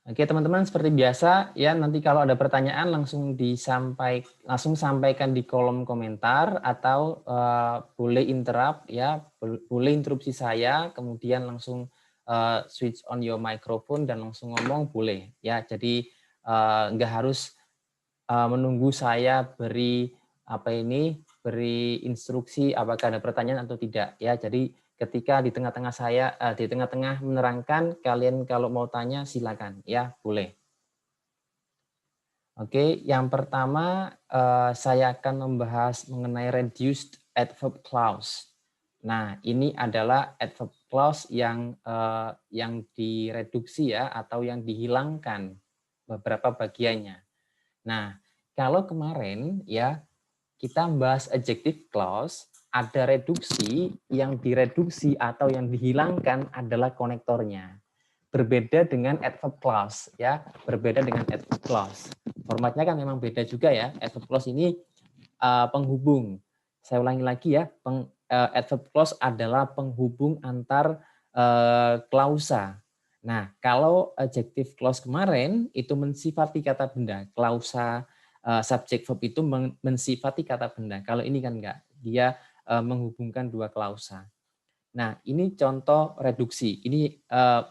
Oke, teman-teman, seperti biasa ya, nanti kalau ada pertanyaan langsung sampaikan di kolom komentar atau boleh interrupt ya, boleh interupsi saya, kemudian langsung switch on your microphone dan langsung ngomong boleh ya. Jadi nggak harus menunggu saya beri instruksi apakah ada pertanyaan atau tidak ya. Jadi ketika di tengah-tengah menerangkan, kalian kalau mau tanya silakan ya, boleh. Oke, yang pertama saya akan membahas mengenai reduced adverb clause. Nah, ini adalah adverb clause yang direduksi ya atau yang dihilangkan beberapa bagiannya. Nah, kalau kemarin ya kita bahas adjective clause, ada reduksi, yang direduksi atau yang dihilangkan adalah konektornya. Berbeda dengan adverb clause ya, berbeda dengan adverb clause. Formatnya kan memang beda juga ya. Adverb clause ini penghubung. Saya ulangi lagi ya, adverb clause adalah penghubung antar klausa. Nah, kalau adjective clause kemarin itu mensifati kata benda, klausa subject verb itu mensifati kata benda. Kalau ini kan enggak, dia menghubungkan dua klausa. Nah, ini contoh reduksi. Ini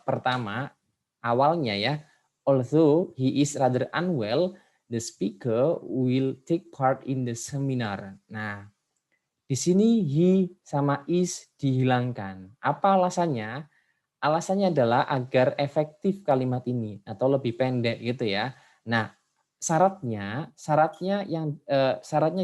pertama, awalnya ya, although he is rather unwell, the speaker will take part in the seminar. Nah, di sini he sama is dihilangkan. Apa alasannya? Alasannya adalah agar efektif kalimat ini atau lebih pendek gitu ya. Nah, syaratnya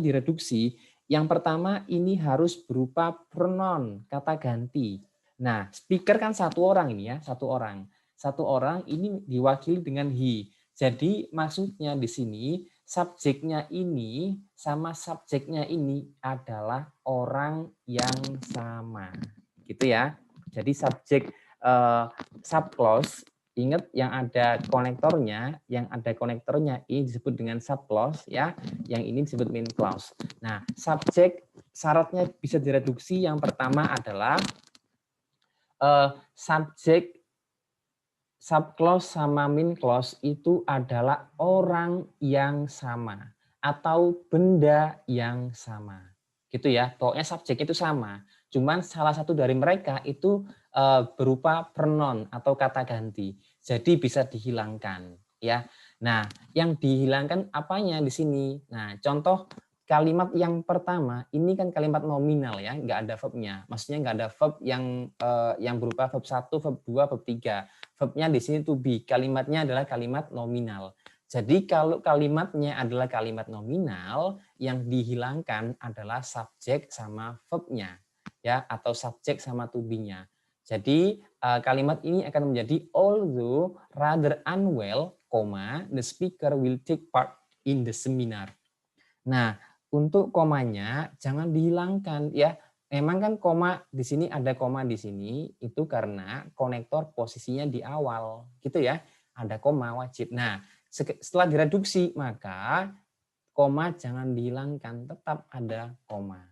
direduksi. Yang pertama ini harus berupa pronoun, kata ganti. Nah, speaker kan satu orang ini ya, satu orang. Satu orang ini diwakili dengan he. Jadi maksudnya di sini subjeknya ini sama subjeknya ini adalah orang yang sama. Gitu ya. Jadi subjek subclause, ingat yang ada konektornya ini disebut dengan subclause ya, yang ini disebut main clause. Nah, subjek syaratnya bisa direduksi. Yang pertama adalah subjek subclause sama main clause itu adalah orang yang sama atau benda yang sama. Gitu ya. Pokoknya subjek itu sama. Cuman salah satu dari mereka itu berupa pronoun atau kata ganti. Jadi bisa dihilangkan ya. Nah, yang dihilangkan apanya di sini? Nah, contoh kalimat yang pertama ini kan kalimat nominal ya, nggak ada verbnya. Maksudnya nggak ada verb yang berupa verb 1, verb 2, verb 3. Verbnya di sini to be. Kalimatnya adalah kalimat nominal. Jadi kalau kalimatnya adalah kalimat nominal, yang dihilangkan adalah subjek sama verbnya ya, atau subjek sama to be-nya. Jadi kalimat ini akan menjadi although rather unwell, the speaker will take part in the seminar. Nah, untuk komanya jangan dihilangkan ya. Memang kan koma di sini ada koma di sini itu karena konektor posisinya di awal, gitu ya. Ada koma wajib. Nah, setelah direduksi maka koma jangan dihilangkan, tetap ada koma.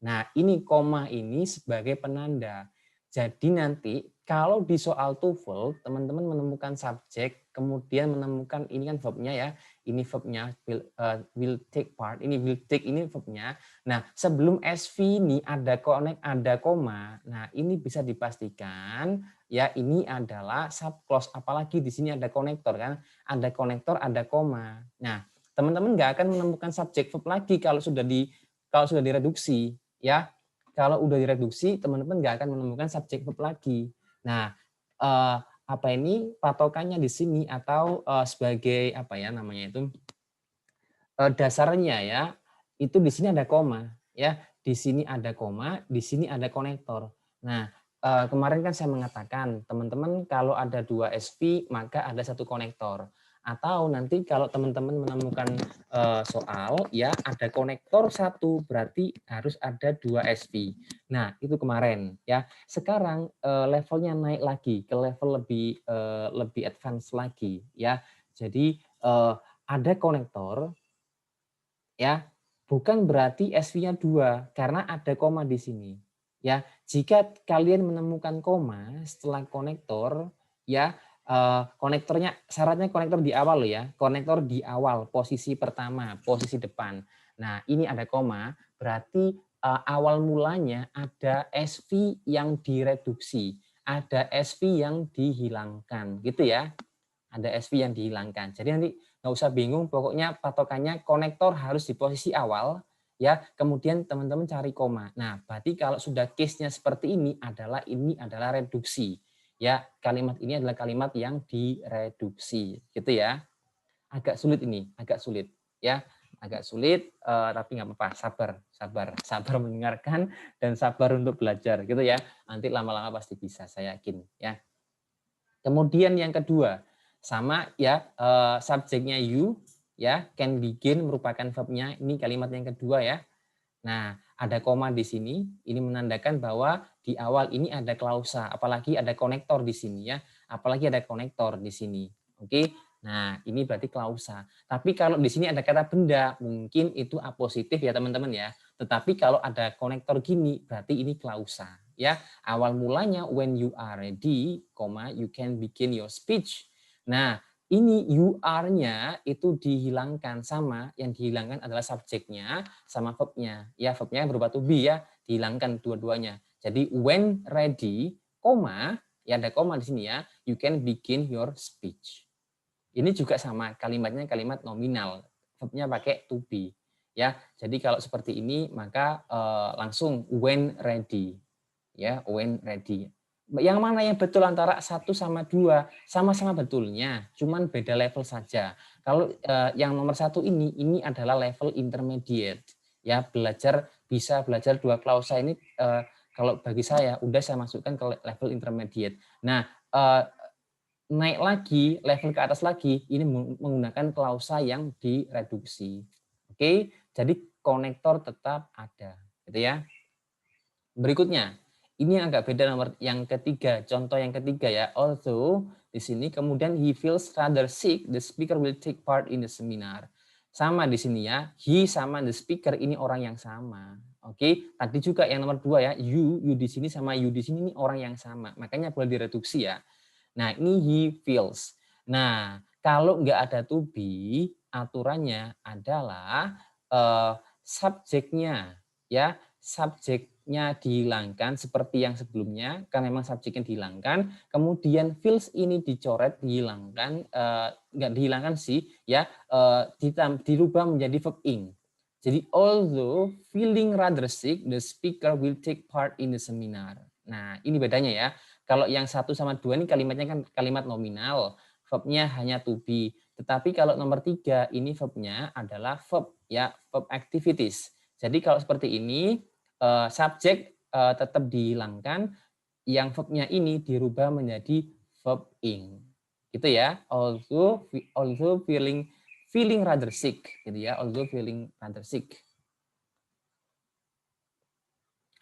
Nah, ini koma ini sebagai penanda. Jadi nanti kalau di soal TOEFL teman-teman menemukan subjek, kemudian menemukan ini kan verbnya ya, ini verbnya will take part, ini will take ini verbnya. Nah, sebelum SV ini ada koma. Nah, ini bisa dipastikan ya ini adalah subclause, apalagi di sini ada konektor kan, ada konektor, ada koma. Nah, teman-teman nggak akan menemukan subjek verb lagi kalau sudah direduksi ya. Kalau udah direduksi, teman-teman nggak akan menemukan subjek verb lagi. Nah, apa ini patokannya di sini atau sebagai apa ya namanya itu dasarnya ya, itu di sini ada koma ya, di sini ada koma, di sini ada konektor. Nah, kemarin kan saya mengatakan teman-teman kalau ada 2 SV maka ada 1 konektor. Atau nanti kalau teman-teman menemukan soal ya ada konektor 1 berarti harus ada 2 SV. Nah, itu kemarin ya. Sekarang levelnya naik lagi ke level lebih advance lagi ya. Jadi ada konektor ya, bukan berarti SV-nya 2 karena ada koma di sini. Ya, jika kalian menemukan koma setelah konektor ya, konektornya, syaratnya konektor di awal loh ya, konektor di awal, posisi pertama, posisi depan. Nah, ini ada koma, berarti awal mulanya ada SV yang direduksi, ada SV yang dihilangkan, gitu ya. Ada SV yang dihilangkan. Jadi nanti nggak usah bingung, pokoknya patokannya konektor harus di posisi awal, ya. Kemudian teman-teman cari koma. Nah, berarti kalau sudah case-nya seperti ini adalah reduksi. Ya, kalimat ini adalah kalimat yang direduksi, gitu ya. Agak sulit ini, agak sulit, ya. Agak sulit, tapi nggak apa-apa, sabar mendengarkan dan sabar untuk belajar, gitu ya. Nanti lama-lama pasti bisa, saya yakin, ya. Kemudian yang kedua, sama ya, subjeknya you, ya, can begin merupakan verbnya, ini kalimat yang kedua ya. Nah, ada koma di sini, ini menandakan bahwa di awal ini ada klausa, apalagi ada konektor di sini ya, apalagi ada konektor di sini. Oke, nah ini berarti klausa. Tapi kalau di sini ada kata benda, mungkin itu apositif ya teman-teman ya. Tetapi kalau ada konektor gini, berarti ini klausa ya. Awal mulanya when you are ready, you can begin your speech. Nah, ini you are-nya itu dihilangkan, sama yang dihilangkan adalah subjeknya sama verbnya. Ya, verbnya berupa to be ya, dihilangkan dua-duanya. Jadi when ready, koma, ya ada koma di sini ya, you can begin your speech. Ini juga sama, kalimatnya kalimat nominal, verbnya pakai to be. Ya, jadi kalau seperti ini maka langsung when ready. Ya, when ready. Yang mana yang betul antara 1 sama 2? Sama-sama betulnya, cuman beda level saja. Kalau yang nomor 1 ini adalah level intermediate. Ya, bisa belajar dua klausa ini kalau bagi saya udah saya masukkan ke level intermediate. Nah, naik lagi, level ke atas lagi, ini menggunakan klausa yang direduksi. Oke, jadi konektor tetap ada, gitu ya. Berikutnya, ini yang agak beda nomor yang ketiga, contoh yang ketiga ya. Although di sini kemudian he feels rather sick, the speaker will take part in the seminar. Sama di sini ya, he sama the speaker ini orang yang sama. Oke, tadi juga yang nomor 2 ya, you di sini sama you di sini ini orang yang sama. Makanya boleh direduksi ya. Nah, ini he feels. Nah, kalau nggak ada to be, aturannya adalah subjeknya ya, subjeknya dihilangkan seperti yang sebelumnya, karena memang subjeknya dihilangkan, kemudian feels ini dicoret, dihilangkan, nggak dihilangkan sih, ya, dirubah menjadi verb ing. Jadi although feeling rather sick, the speaker will take part in the seminar. Nah, ini bedanya ya. Kalau yang 1 sama 2 ini kalimatnya kan kalimat nominal, verbnya hanya to be. Tetapi kalau nomor 3 ini verbnya adalah verb ya, verb activities. Jadi kalau seperti ini subjek tetap dihilangkan, yang verbnya ini dirubah menjadi verb ing. Gitu ya. Also feeling rather sick gitu ya. Also feeling rather sick.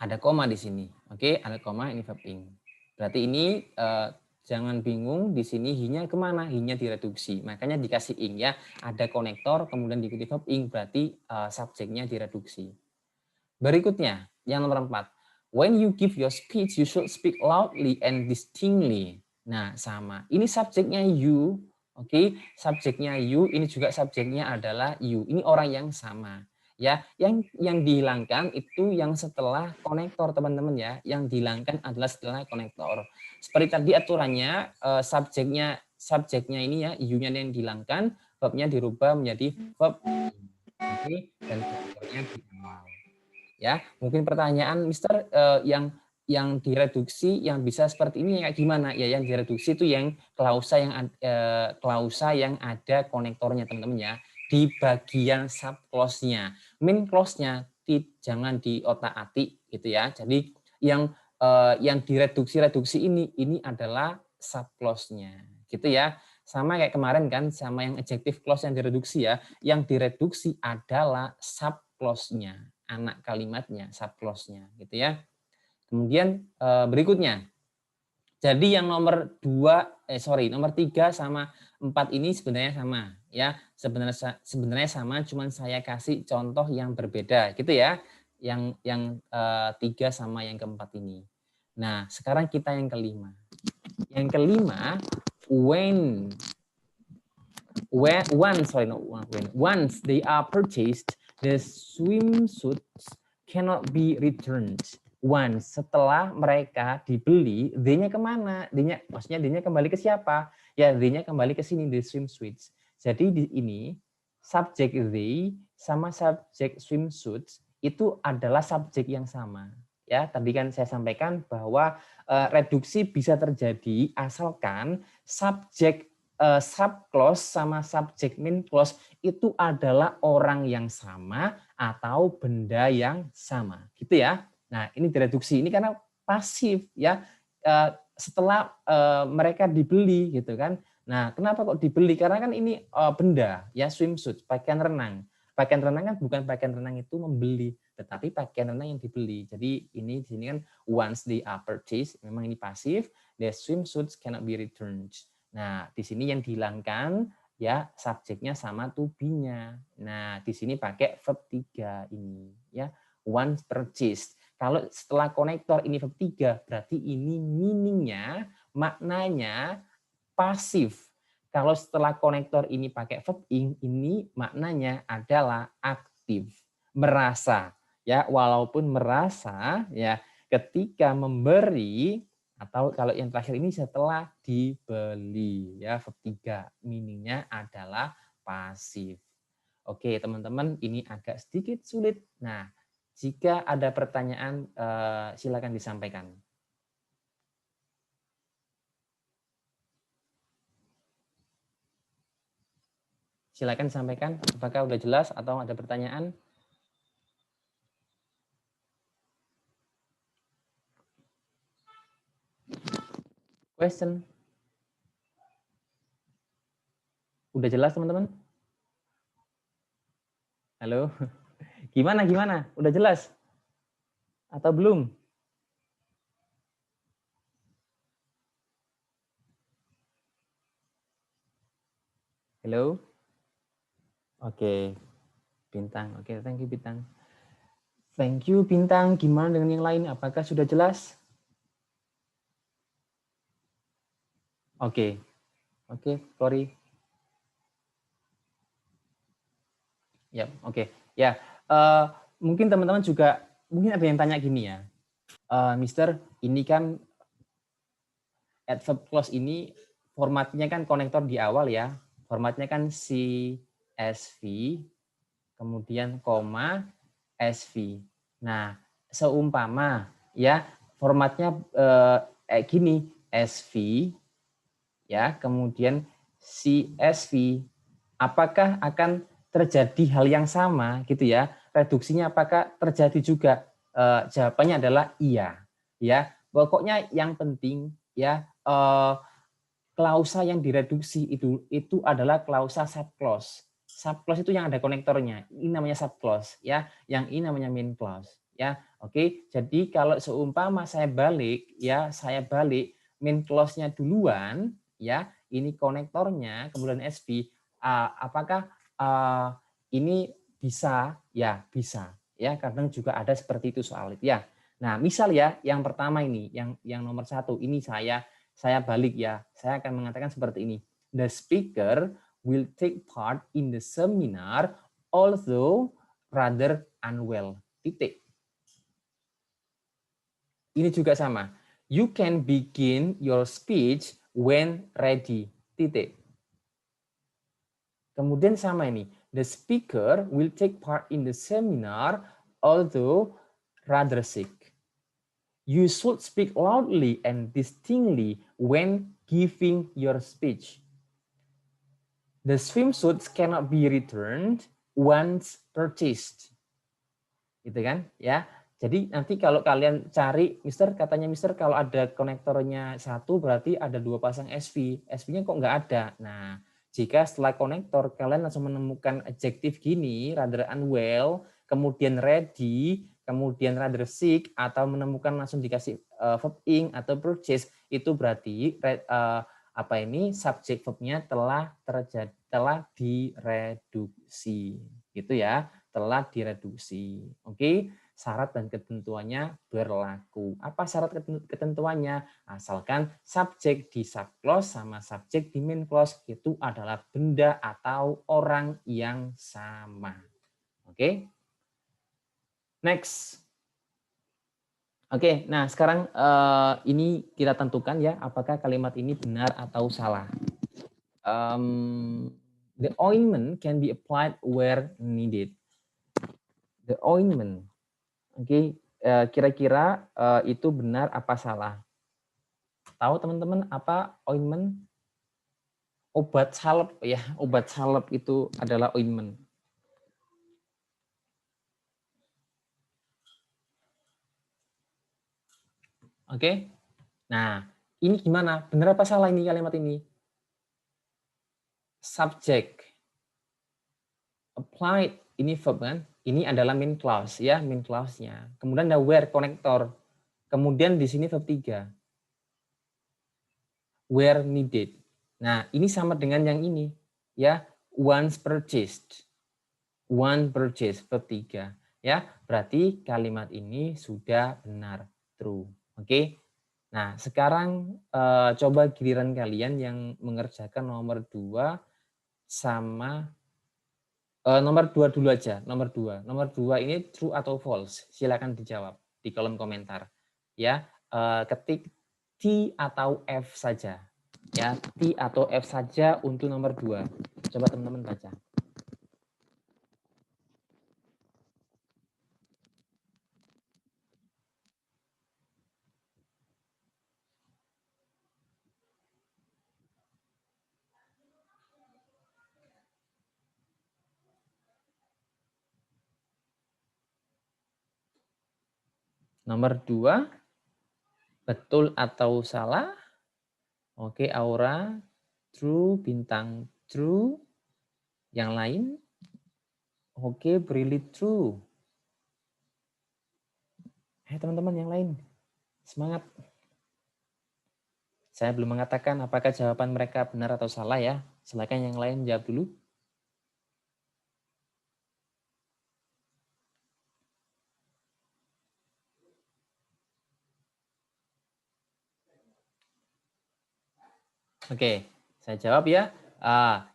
Ada koma di sini. Oke, ada koma ini verb ing. Berarti ini jangan bingung di sini hi-nya kemana? Hi-nya direduksi. Makanya dikasih ing ya. Ada konektor kemudian diikuti verb ing berarti subjeknya direduksi. Berikutnya, yang nomor 4. When you give your speech, you should speak loudly and distinctly. Nah, sama. Ini subjeknya you, oke? Subjeknya you, ini juga subjeknya adalah you. Ini orang yang sama. Ya, yang dihilangkan itu yang setelah konektor, teman-teman ya. Yang dihilangkan adalah setelah konektor. Seperti tadi aturannya, subjeknya ini ya, you-nya yang dihilangkan, verbnya dirubah menjadi verb. Oke, dan konektornya di awal. Ya, mungkin pertanyaan Mister yang direduksi yang bisa seperti ini kayak gimana? Ya, yang direduksi itu yang klausa yang ada konektornya teman-teman ya, di bagian sub clause-nya. Main clause-nya jangan diotak-atik gitu ya. Jadi yang direduksi ini adalah sub clause-nya. Gitu ya. Sama kayak kemarin kan, sama yang adjective clause yang direduksi ya. Yang direduksi adalah sub clause-nya, anak kalimatnya, sub clause-nya gitu ya. Kemudian berikutnya. Jadi yang nomor 3 sama 4 ini sebenarnya sama ya. Sebenarnya sama, cuman saya kasih contoh yang berbeda gitu ya. Yang 3 sama yang keempat ini. Nah, sekarang kita yang kelima. Yang kelima, when once they are purchased, the swimsuits cannot be returned. Once, setelah mereka dibeli, they-nya kemana? Maksudnya they-nya kembali ke siapa? Ya, they-nya kembali ke sini, the swimsuits. Jadi di ini subjek they sama subjek swimsuits itu adalah subjek yang sama. Ya, tadi kan saya sampaikan bahwa reduksi bisa terjadi asalkan subjek subclause sama subjek main clause itu adalah orang yang sama atau benda yang sama, gitu ya. Nah, ini direduksi ini karena pasif ya. Setelah mereka dibeli gitu kan. Nah, kenapa kok dibeli? Karena kan ini benda ya, swimsuit, pakaian renang. Pakaian renang kan bukan pakaian renang itu membeli, tetapi pakaian renang yang dibeli. Jadi ini di sini kan once they are purchased, memang ini pasif, the swimsuits cannot be returned. Nah, di sini yang dihilangkan ya subjeknya sama to be-nya. Nah, di sini pakai verb 3 ini ya. Once purchased. Kalau setelah konektor ini verb 3, berarti ini meaning-nya, maknanya pasif. Kalau setelah konektor ini pakai verb ing, ini maknanya adalah aktif, merasa ya, walaupun merasa ya ketika memberi atau kalau yang terakhir ini setelah dibeli ya, verb 3 meaning-nya adalah pasif. Oke, teman-teman, ini agak sedikit sulit. Nah, jika ada pertanyaan silakan disampaikan. Silakan disampaikan apakah sudah jelas atau ada pertanyaan? Question. Udah jelas teman-teman? Halo? Gimana? Udah jelas? Atau belum? Halo? Oke. Bintang. Oke, thank you Bintang. Thank you Bintang. Gimana dengan yang lain? Apakah sudah jelas? Oke. Oke, Cory. Ya, oke. Ya, mungkin teman-teman juga mungkin ada yang tanya gini ya. Mister, ini kan adverb clause ini formatnya kan konektor di awal ya. Formatnya kan CSV, kemudian koma SV. Nah, seumpama ya formatnya gini, SV ya, kemudian CSV, apakah akan terjadi hal yang sama gitu ya? Reduksinya apakah terjadi juga? Jawabannya adalah iya. Ya, pokoknya yang penting ya klausa yang direduksi itu adalah klausa subclause. Subclause itu yang ada konektornya. Ini namanya subclause ya. Yang ini namanya main clause ya. Oke, jadi kalau seumpama saya balik main clause-nya duluan ya, ini konektornya kemudian SV, apakah ini bisa? Ya, bisa. Ya, kadang juga ada seperti itu soal itu ya. Nah, misal ya yang pertama ini, yang nomor 1 ini saya balik ya, saya akan mengatakan seperti ini. The speaker will take part in the seminar although rather unwell. Titik. Ini juga sama. You can begin your speech when ready. Titik. Kemudian sama ini. The speaker will take part in the seminar although rather sick. You should speak loudly and distinctly when giving your speech. The swimsuits cannot be returned once purchased. Gitu kan? Ya. Jadi nanti kalau kalian cari, katanya Mister kalau ada konektornya 1 berarti ada 2 pasang SV. SV-nya kok nggak ada. Nah, jika setelah konektor kalian langsung menemukan adjektif gini, rather unwell, kemudian ready, kemudian rather sick, atau menemukan langsung dikasih verb ing atau purchase, itu berarti subjek verbnya telah direduksi, gitu ya, telah direduksi. Oke, syarat dan ketentuannya berlaku. Apa syarat ketentuannya? Asalkan subjek di subclause sama subjek di main clause itu adalah benda atau orang yang sama. Oke? Next. Oke, nah sekarang ini kita tentukan ya apakah kalimat ini benar atau salah. The ointment can be applied where needed. The ointment, oke, kira-kira itu benar apa salah? Tahu teman-teman apa ointment? Obat salep ya, obat salep itu adalah ointment. Oke, nah ini gimana? Benar apa salah ini kalimat ini? Subject, applied, ini verb kan? Ini adalah main clause ya, main clause-nya. Kemudian ada where, konektor. Kemudian di sini verb 3. Where needed. Nah, ini sama dengan yang ini ya, once purchased. One purchase, verb 3 ya. Berarti kalimat ini sudah benar, true. Oke. Nah, sekarang coba giliran kalian yang mengerjakan nomor 2 sama nomor 2 dulu aja, nomor 2. Nomor 2 ini true atau false? Silakan dijawab di kolom komentar. Ya, ketik T atau F saja. Ya, T atau F saja untuk nomor 2. Coba teman-teman baca. Nomor 2, betul atau salah? Oke, Aura, true, bintang true. Yang lain? Oke, Brili true. Teman-teman yang lain, semangat. Saya belum mengatakan apakah jawaban mereka benar atau salah ya. Silakan yang lain jawab dulu. Oke, saya jawab ya.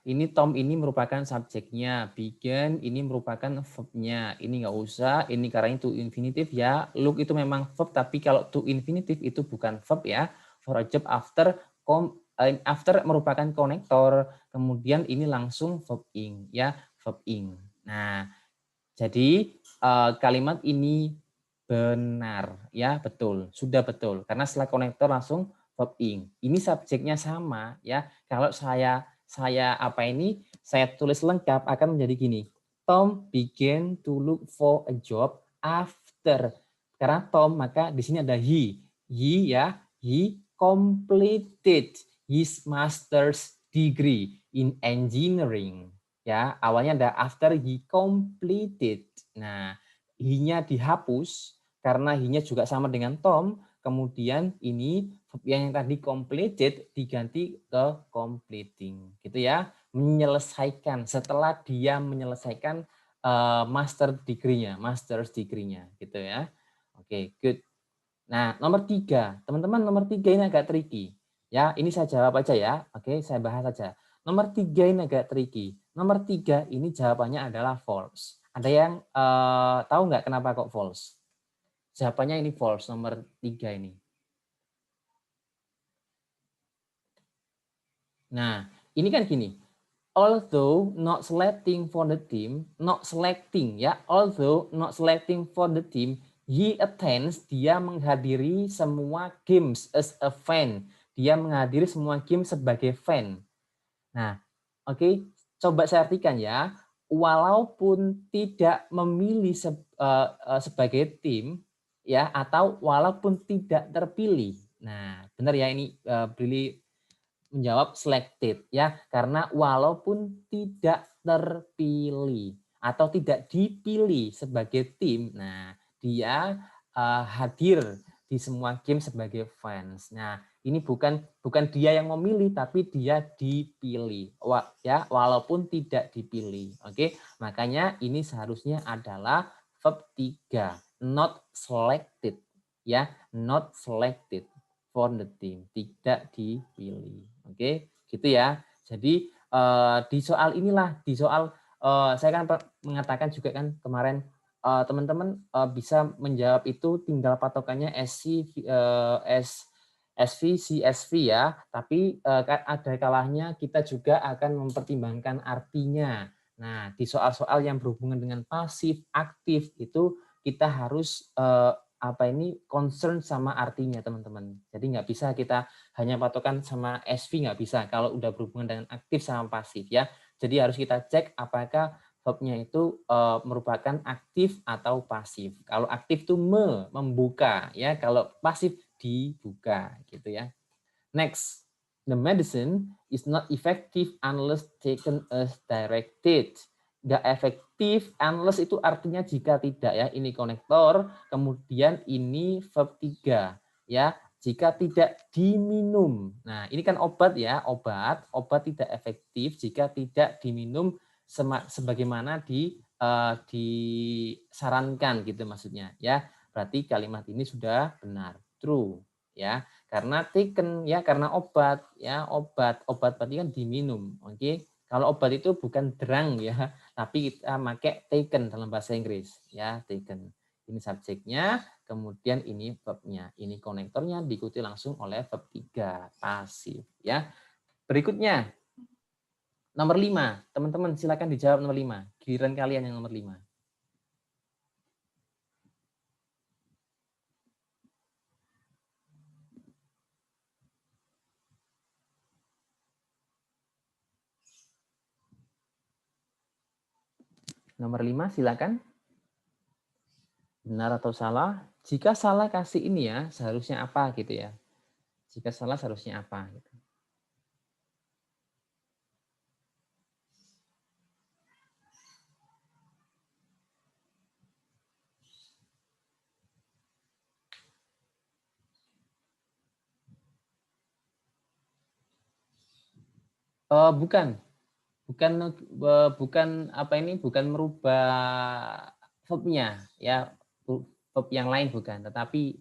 Ini Tom ini merupakan subjeknya, begin ini merupakan verb-nya. Ini nggak usah, ini karena itu infinitif ya. Look itu memang verb, tapi kalau to infinitif itu bukan verb ya. For a job after merupakan konektor, kemudian ini langsung verb ing ya, verb ing. Nah, jadi kalimat ini benar ya, betul, sudah betul. Karena setelah konektor langsung verb ing. Ini subjeknya sama ya. Kalau saya saya tulis lengkap akan menjadi gini. Tom began to look for a job after. Karena Tom maka di sini ada he. He ya, he completed his master's degree in engineering. Ya, awalnya ada after he completed. Nah, he-nya dihapus karena he-nya juga sama dengan Tom. Kemudian ini yang tadi completed diganti ke completing, gitu ya. Menyelesaikan, setelah dia menyelesaikan master's degree-nya, gitu ya. Oke, good. Nah, nomor 3, teman-teman nomor 3 ini agak tricky. Ya, ini saya jawab aja ya. Oke, saya bahas saja. Nomor 3 ini agak tricky. Nomor 3 ini jawabannya adalah false. Ada yang tahu nggak kenapa kok false? Jawabannya ini false, nomor 3 ini. Nah, ini kan gini. Although not selecting for the team, although not selecting for the team, he attends, dia menghadiri semua games as a fan. Dia menghadiri semua game sebagai fan. Nah, oke, coba saya artikan ya. Walaupun tidak memilih sebagai tim, ya, atau walaupun tidak terpilih. Nah, benar ya ini Brili menjawab selected ya, karena walaupun tidak terpilih atau tidak dipilih sebagai tim, nah dia hadir di semua game sebagai fans. Nah, ini bukan dia yang memilih tapi dia dipilih. Ya, walaupun tidak dipilih. Oke, makanya ini seharusnya adalah verb 3 not selected, ya, not selected for the team, tidak dipilih. Oke, gitu ya. Jadi di soal inilah, di soal saya kan mengatakan juga kan kemarin teman-teman bisa menjawab itu tinggal patokannya SC, SV, CSV ya, tapi ada kalanya kita juga akan mempertimbangkan artinya. Nah, di soal-soal yang berhubungan dengan pasif, aktif itu kita harus concern sama artinya teman-teman. Jadi nggak bisa kita hanya patokan sama SV, nggak bisa kalau udah berhubungan dengan aktif sama pasif ya. Jadi harus kita cek apakah verbnya itu merupakan aktif atau pasif. Kalau aktif itu membuka ya, kalau pasif dibuka gitu ya. Next, the medicine is not effective unless taken as directed. Nggak efektif unless itu artinya jika tidak ya. Ini konektor, kemudian ini verb 3 ya. Jika tidak diminum. Nah, ini kan obat ya, obat tidak efektif jika tidak diminum sebagaimana disarankan gitu maksudnya ya. Berarti kalimat ini sudah benar, true ya. Karena taken ya, karena obat ya, obat berarti kan diminum. Oke. Kalau obat itu bukan drang ya, tapi kita pakai taken dalam bahasa Inggris ya, taken. Ini subjeknya, kemudian ini verbnya. Ini konektornya diikuti langsung oleh verb 3 pasif ya. Berikutnya nomor 5. Teman-teman silakan dijawab nomor 5. Giliran kalian yang nomor 5. Nomor 5 silakan. Benar atau salah? Jika salah kasih ini ya, seharusnya apa gitu ya. Jika salah seharusnya apa gitu. Bukan. Bukan apa ini, bukan merubah verbnya ya, verb yang lain bukan, tetapi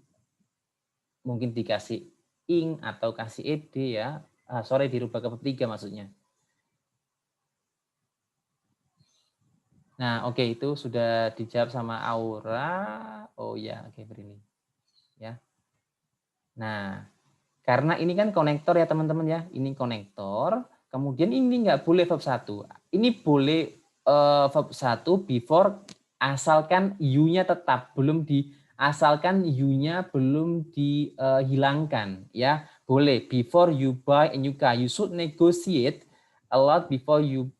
mungkin dikasih ing atau kasih ed ya. Sorry, dirubah ke verb 3 maksudnya. Nah, oke, itu sudah dijawab sama Aura. Oh ya, oke, Brini. Ya. Nah, karena ini kan konektor ya teman-teman ya. Ini konektor. Kemudian ini nggak boleh verb 1. Ini boleh verb 1 before asalkan you-nya tetap belum asalkan you-nya belum dihilangkan ya. Boleh before you buy a new car. You should negotiate a lot before you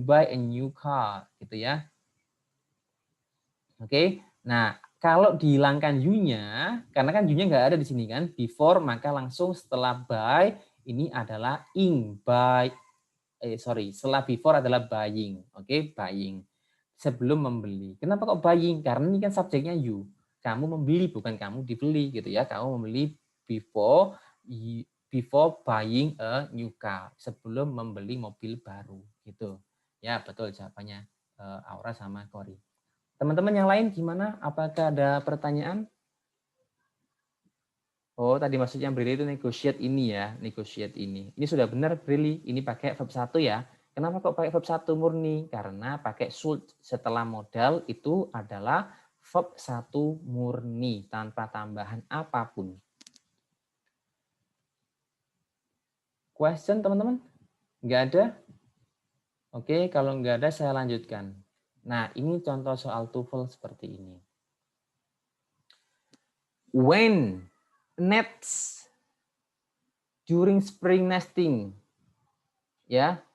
buy a new car gitu ya. Oke. Nah, kalau dihilangkan you-nya, karena kan you-nya nggak ada di sini kan, before, maka langsung setelah by, ini adalah ing, buy, setelah before adalah buying, oke, buying. Sebelum membeli. Kenapa kok buying? Karena ini kan subjeknya you. Kamu membeli, bukan kamu dibeli gitu ya. Kamu membeli before buying a new car. Sebelum membeli mobil baru gitu. Ya, betul jawabannya Aura sama Cory. Teman-teman yang lain gimana? Apakah ada pertanyaan? Oh, tadi maksudnya Brili itu negotiate ini ya, negotiate ini. Ini sudah benar Brili, ini pakai verb 1 ya. Kenapa kok pakai verb 1 murni? Karena pakai should setelah modal itu adalah verb 1 murni tanpa tambahan apapun. Question teman-teman? Nggak ada? Oke, kalau nggak ada saya lanjutkan. Nah, ini contoh soal TOEFL seperti ini. When nets during spring nesting, ya.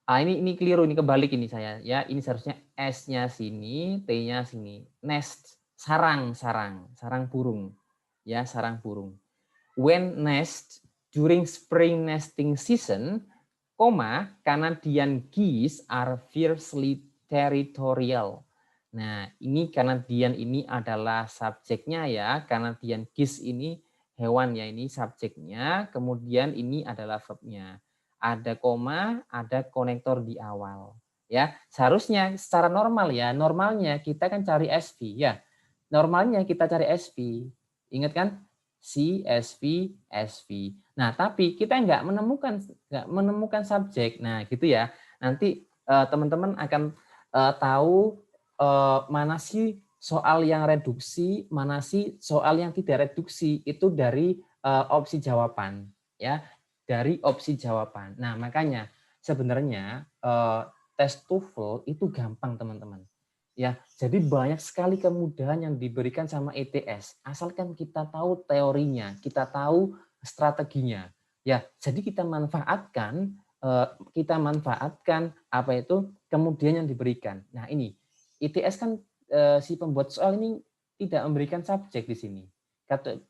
Ini keliru, ini kebalik ini saya, ya. Ini seharusnya S-nya sini, T-nya sini. Nest, sarang burung, ya, sarang burung. When nest during spring nesting season, Canadian geese are fiercely territorial. Nah, ini Canadian ini adalah subjeknya ya. Canadian geese ini hewan ya, ini subjeknya. Kemudian ini adalah verbnya. Ada koma, ada konektor di awal. Ya, seharusnya secara normal ya, normalnya kita kan cari SV ya. normalnya kita cari SV. Ingat kan? C, SV, SV. Nah, tapi kita nggak menemukan subjek. Nah, gitu ya. Nanti teman-teman akan tahu mana sih soal yang reduksi, mana sih soal yang tidak reduksi, itu dari opsi jawaban, ya, dari opsi jawaban. Nah, makanya sebenarnya tes TOEFL itu gampang, teman-teman. Ya, jadi banyak sekali kemudahan yang diberikan sama ETS, asalkan kita tahu teorinya, kita tahu strateginya. Ya, jadi kita manfaatkan apa itu kemudian yang diberikan. Nah, ini ITS kan si pembuat soal ini tidak memberikan subjek di sini.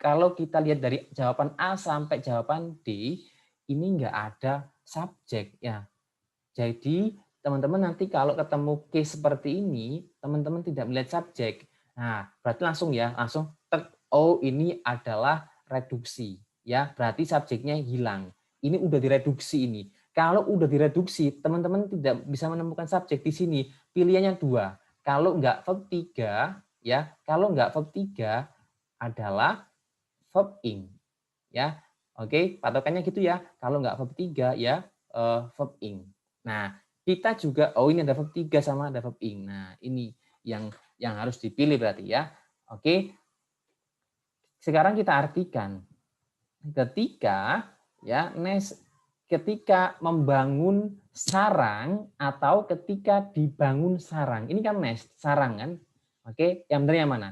Kalau kita lihat dari jawaban A sampai jawaban D, ini enggak ada subjek ya. Jadi teman-teman nanti kalau ketemu case seperti ini, teman-teman tidak melihat subjek. Nah, berarti langsung tek, oh ini adalah reduksi. Ya, berarti subjeknya hilang. Ini udah direduksi ini. Kalau udah direduksi, teman-teman tidak bisa menemukan subjek di sini. Pilihannya dua. Kalau enggak verb 3, ya, kalau enggak verb 3 adalah verb ing. Ya, oke, patokannya gitu ya. Kalau enggak verb 3 ya verb ing. Nah, kita juga, oh ini ada verb 3 sama ada verb ing. Nah, ini yang harus dipilih berarti ya. Oke, sekarang kita artikan. Ketika ya ketika membangun sarang atau ketika dibangun sarang. Ini kan nest, sarang kan? Oke, yang benar yang mana?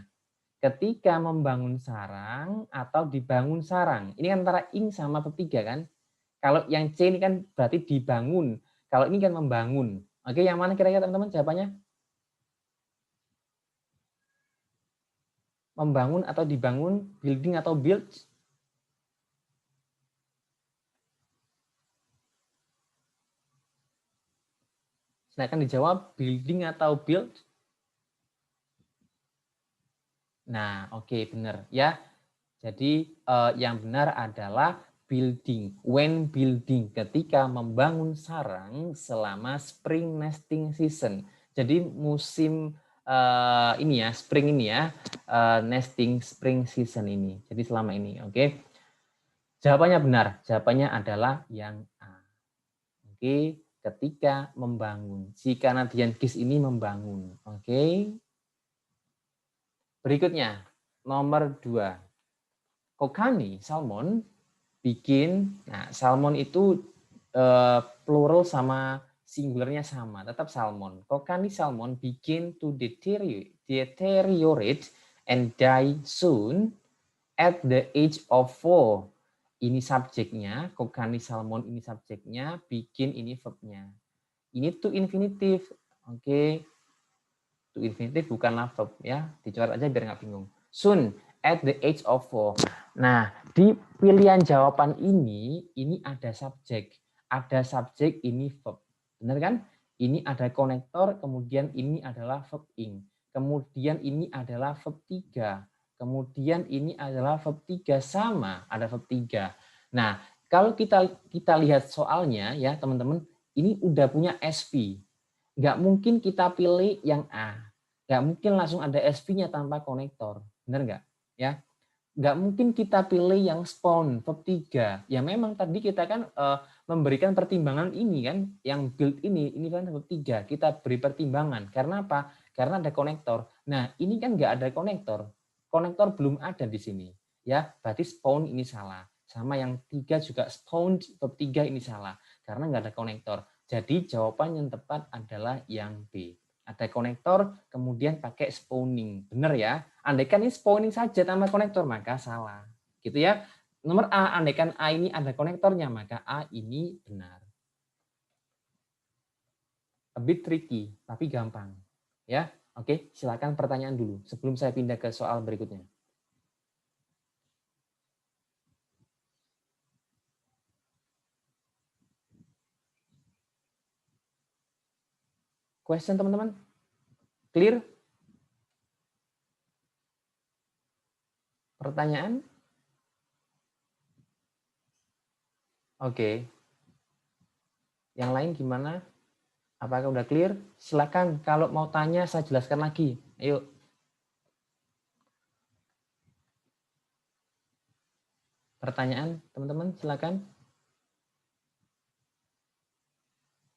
Ketika membangun sarang atau dibangun sarang. Ini kan antara ing sama verb 3 kan? Kalau yang C ini kan berarti dibangun. Kalau ini kan membangun. Oke, yang mana kira-kira teman-teman jawabannya? Membangun atau dibangun, building atau build? Silakan dijawab, building atau build? Nah, oke, benar ya. Jadi yang benar adalah building. When building, ketika membangun sarang selama spring nesting season. Jadi musim ini ya, spring ini ya, nesting spring season ini. Jadi selama ini, oke. Jawabannya benar. Jawabannya adalah yang A. Oke, ketika membangun. Si Canadian Geese ini membangun. Oke. Berikutnya, nomor 2. Kokanee salmon bikin, nah salmon itu plural sama singularnya sama, tetap salmon. Kokanee salmon begin to deteriorate and die soon at the age of 4. Ini subjeknya, Kokanee salmon ini subjeknya, bikin ini verbnya. Ini to infinitive, oke. To infinitive bukanlah verb ya, dicoret aja biar nggak bingung. Soon, at the age of 4. Nah, di pilihan jawaban ini ada subjek. Ada subjek, ini verb. Benar kan? Ini ada konektor, kemudian ini adalah verb ing. Kemudian ini adalah verb 3. Kemudian ini adalah verb 3 sama, ada verb 3. Nah, kalau kita lihat soalnya ya, teman-teman, ini udah punya SV. Nggak mungkin kita pilih yang A. Nggak mungkin langsung ada SV-nya tanpa konektor. Benar nggak? Ya, nggak mungkin kita pilih yang spawn verb 3. Ya memang tadi kita kan memberikan pertimbangan ini kan, yang build ini kan verb 3. Kita beri pertimbangan. Karena apa? Karena ada konektor. Nah, ini kan nggak ada konektor. Konektor belum ada di sini. Ya, berarti spawn ini salah. Sama yang 3 juga spawn verb 3 ini salah. Karena nggak ada konektor. Jadi jawaban yang tepat adalah yang B. Ada konektor, kemudian pakai spawning. Benar ya? Andaikan ini spawning saja tanpa konektor, maka salah. Gitu ya. Nomor A, andaikan A ini ada konektornya, maka A ini benar. A bit tricky, tapi gampang. Ya, oke, silakan pertanyaan dulu sebelum saya pindah ke soal berikutnya. Question teman-teman? Clear? Pertanyaan? Oke. Yang lain gimana? Apakah udah clear? Silakan kalau mau tanya saya jelaskan lagi. Ayo. Pertanyaan teman-teman silakan.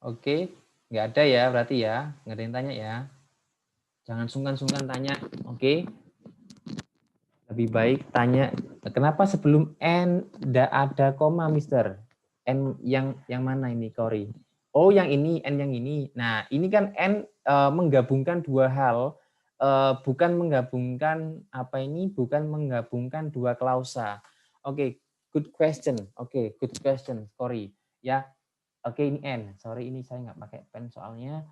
Oke, nggak ada ya berarti ya, nggak ada yang tanya ya. Jangan sungkan-sungkan tanya, oke? Lebih baik tanya, kenapa sebelum N tidak ada koma, Mister? N yang mana ini, Kori? Oh, yang ini, N yang ini. Nah, ini kan N menggabungkan dua hal, bukan menggabungkan apa ini, bukan menggabungkan dua klausa. Oke, good question. Oke, good question, Kori. Ya, oke, ini N. Sorry, ini saya nggak pakai pen soalnya.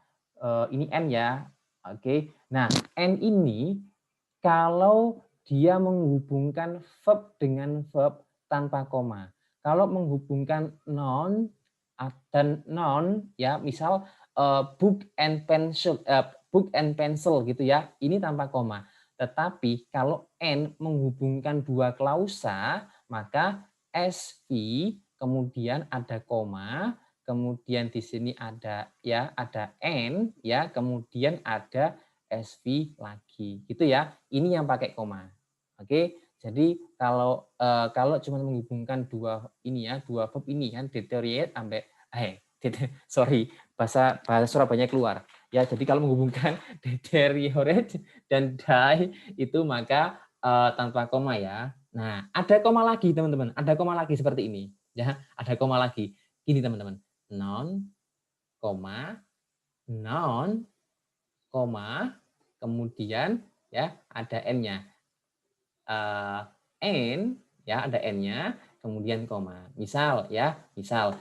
Ini N ya. Oke. Nah, N ini kalau dia menghubungkan verb dengan verb tanpa koma. Kalau menghubungkan noun dan noun, ya, misal book and pencil gitu ya, ini tanpa koma. Tetapi kalau N menghubungkan dua klausa, maka SV kemudian ada koma, kemudian di sini ada ya, ada N ya, kemudian ada SV lagi gitu ya. Ini yang pakai koma. Oke, jadi kalau cuma menghubungkan dua ini ya, dua verb ini kan, deteriorate sampai sorry, bahasa Surabaya keluar. Ya, jadi kalau menghubungkan deteriorate dan die itu maka tanpa koma ya. Nah, ada koma lagi teman-teman, ada koma lagi seperti ini ya, ada koma lagi. Gini teman-teman. Noun, koma, noun, koma, kemudian ya ada n-nya. N ya, ada n-nya, kemudian koma. Misal ya, misal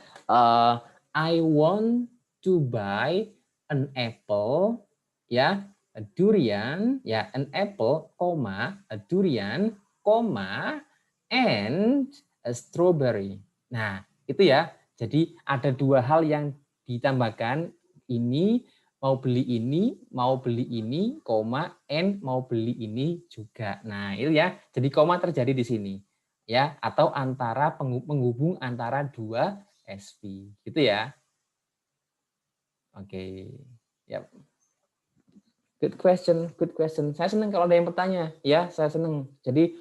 I want to buy an apple ya, a durian ya, an apple, koma, a durian, koma, and a strawberry. Nah, itu ya. Jadi ada dua hal yang ditambahkan, ini mau beli ini, koma, and mau beli ini juga. Nah, itu ya. Jadi koma terjadi di sini. Ya, atau antara penghubung antara dua SV. Gitu ya. Oke. Ya. Good question, good question. Saya senang kalau ada yang bertanya. Ya, saya senang. Jadi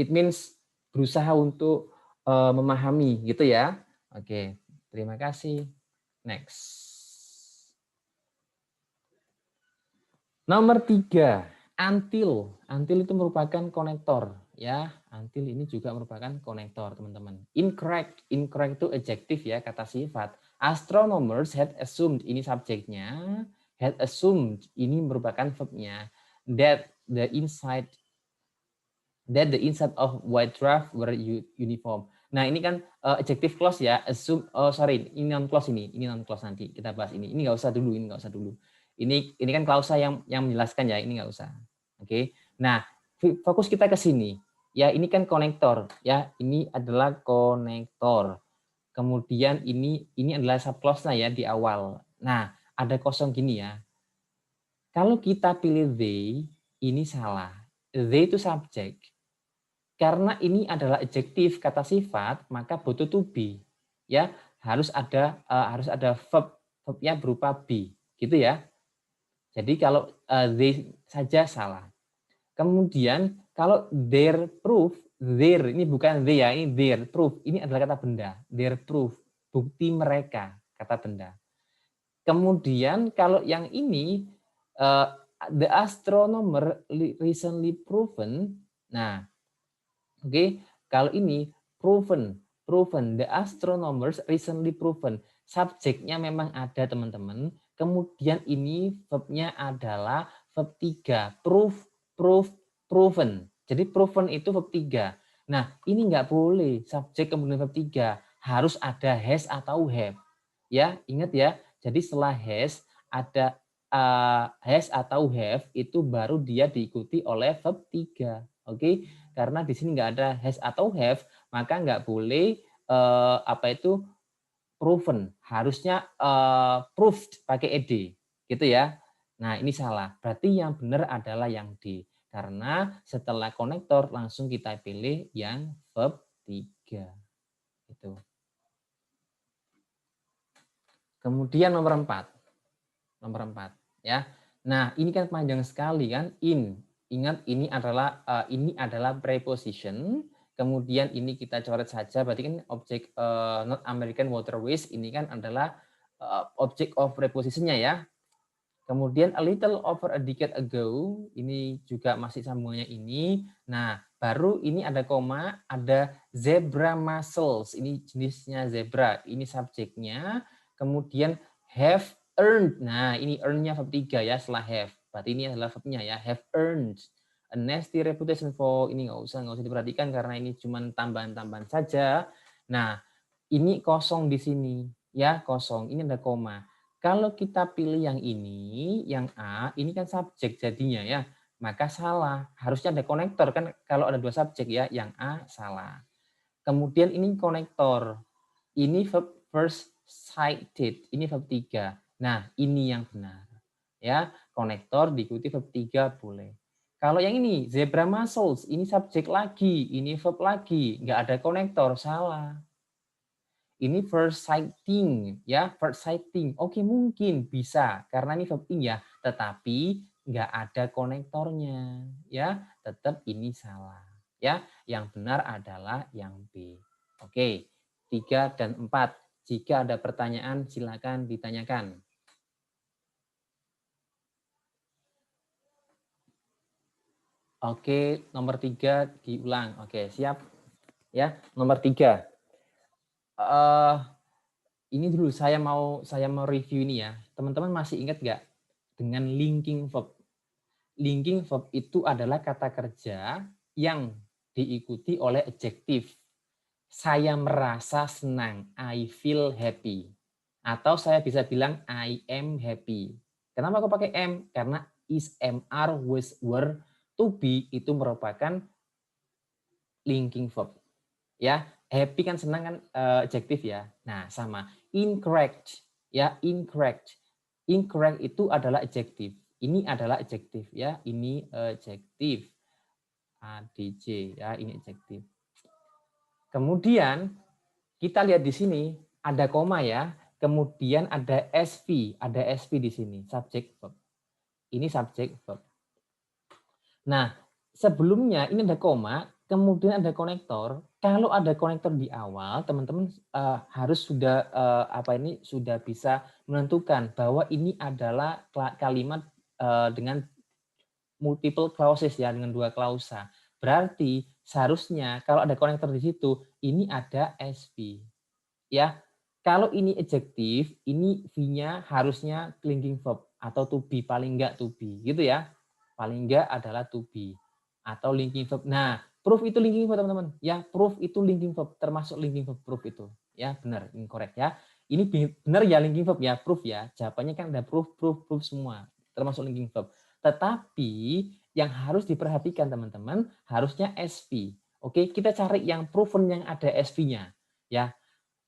it means berusaha untuk memahami gitu ya. Oke, terima kasih. Next. Nomor 3, until. Until itu merupakan konektor. Ya, until ini juga merupakan konektor, teman-teman. Incorrect. Incorrect itu adjektif ya, kata sifat. Astronomers had assumed, ini subjeknya. Had assumed, ini merupakan verbnya. That the inside of white dwarf were uniform. Nah, ini kan adjective clause ya. Assume, ini non clause ini non clause nanti kita bahas ini. Ini nggak usah dulu, ini nggak usah dulu. Ini kan klausa yang menjelaskan ya, ini nggak usah. Oke. Nah, fokus kita ke sini. Ya, ini kan konektor ya. Ini adalah konektor. Kemudian ini adalah subclause-nya ya di awal. Nah, ada kosong gini ya. Kalau kita pilih they, ini salah. They itu subjek. Karena ini adalah adjektif kata sifat, maka butuh to be. Ya, harus ada verbnya berupa be, gitu ya. Jadi kalau they saja salah. Kemudian kalau their proof, their ini bukan they ya, ini their proof. Ini adalah kata benda. Their proof, bukti mereka, kata benda. Kemudian kalau yang ini the astronomer recently proven. Nah, oke, kalau ini proven, the astronomers recently proven. Subjeknya memang ada teman-teman. Kemudian ini verbnya adalah verb 3, proven. Jadi proven itu verb 3. Nah, ini nggak boleh subjek kemudian verb 3. Harus ada has atau have. Ya, ingat ya. Jadi setelah has ada has atau have, itu baru dia diikuti oleh verb 3. Oke, karena di sini nggak ada has atau have, maka nggak boleh proven, harusnya proved pakai ed, gitu ya. Nah, ini salah. Berarti yang benar adalah yang D. Karena setelah konektor langsung kita pilih yang verb 3. Itu. Kemudian nomor 4. Nomor 4 ya. Nah, ini kan panjang sekali kan, in. Ingat ini adalah preposition, Kemudian ini kita coret saja, berarti kan objek North American Waterways ini kan adalah object of preposition-nya ya. Kemudian a little over a decade ago, ini juga masih sambungannya ini. Nah, baru ini ada koma, ada zebra mussels, ini jenisnya zebra, ini subjeknya. Kemudian have earned, nah ini earn-nya verb 3 ya setelah have. Berarti ini adalah verb-nya ya, have earned a nasty reputation for, ini nggak usah diperhatikan karena ini cuma tambahan-tambahan saja. Nah, ini kosong di sini ya, kosong. Ini ada koma. Kalau kita pilih yang ini, yang A, ini kan subjek jadinya ya, maka salah. Harusnya ada konektor kan kalau ada dua subjek ya, yang A salah. Kemudian ini konektor. Ini verb first sighted, ini verb 3. Nah, ini yang benar. Ya, konektor diikuti verb 3 boleh. Kalau yang ini zebra mussels, ini subjek lagi, ini verb lagi, nggak ada konektor, salah. Ini first sighting ya, first sighting. Oke, mungkin bisa karena ini verb ing ya, tetapi nggak ada konektornya ya, tetap ini salah ya. Yang benar adalah yang B. Oke, 3 dan 4. Jika ada pertanyaan silakan ditanyakan. Oke, nomor 3 diulang. Oke, siap ya. Nomor 3. Ini dulu saya mau review ini ya. Teman-teman masih ingat nggak dengan linking verb? Linking verb itu adalah kata kerja yang diikuti oleh adjektif. Saya merasa senang, I feel happy. Atau saya bisa bilang I am happy. Kenapa aku pakai am? Karena is, mr, was, were, to be itu merupakan linking verb. Ya, happy kan senang kan adjektif ya. Nah, sama. Incorrect ya, incorrect. Incorrect itu adalah adjektif. Ini adalah adjektif ya, ini adjektif. ADJ ya, ini adjektif. Kemudian kita lihat di sini ada koma ya, kemudian ada SV di sini, subject verb. Ini subject verb. Nah, sebelumnya ini ada koma, kemudian ada konektor. Kalau ada konektor di awal, teman-teman harus sudah sudah bisa menentukan bahwa ini adalah kalimat dengan multiple clauses ya, dengan dua klausa. Berarti seharusnya kalau ada konektor di situ, ini ada SV. Ya, kalau ini adjektif, ini V-nya harusnya linking verb atau to be, paling enggak to be, gitu ya. Paling enggak adalah to be atau linking verb. Nah, proof itu linking verb teman-teman. Ya, proof itu linking verb, termasuk linking verb proof itu. Ya, benar, incorrect ya. Ini benar ya linking verb ya, proof ya. Jawabannya kan ada proof semua, termasuk linking verb. Tetapi yang harus diperhatikan teman-teman, harusnya SV. Oke, kita cari yang proven yang ada SV-nya. Ya,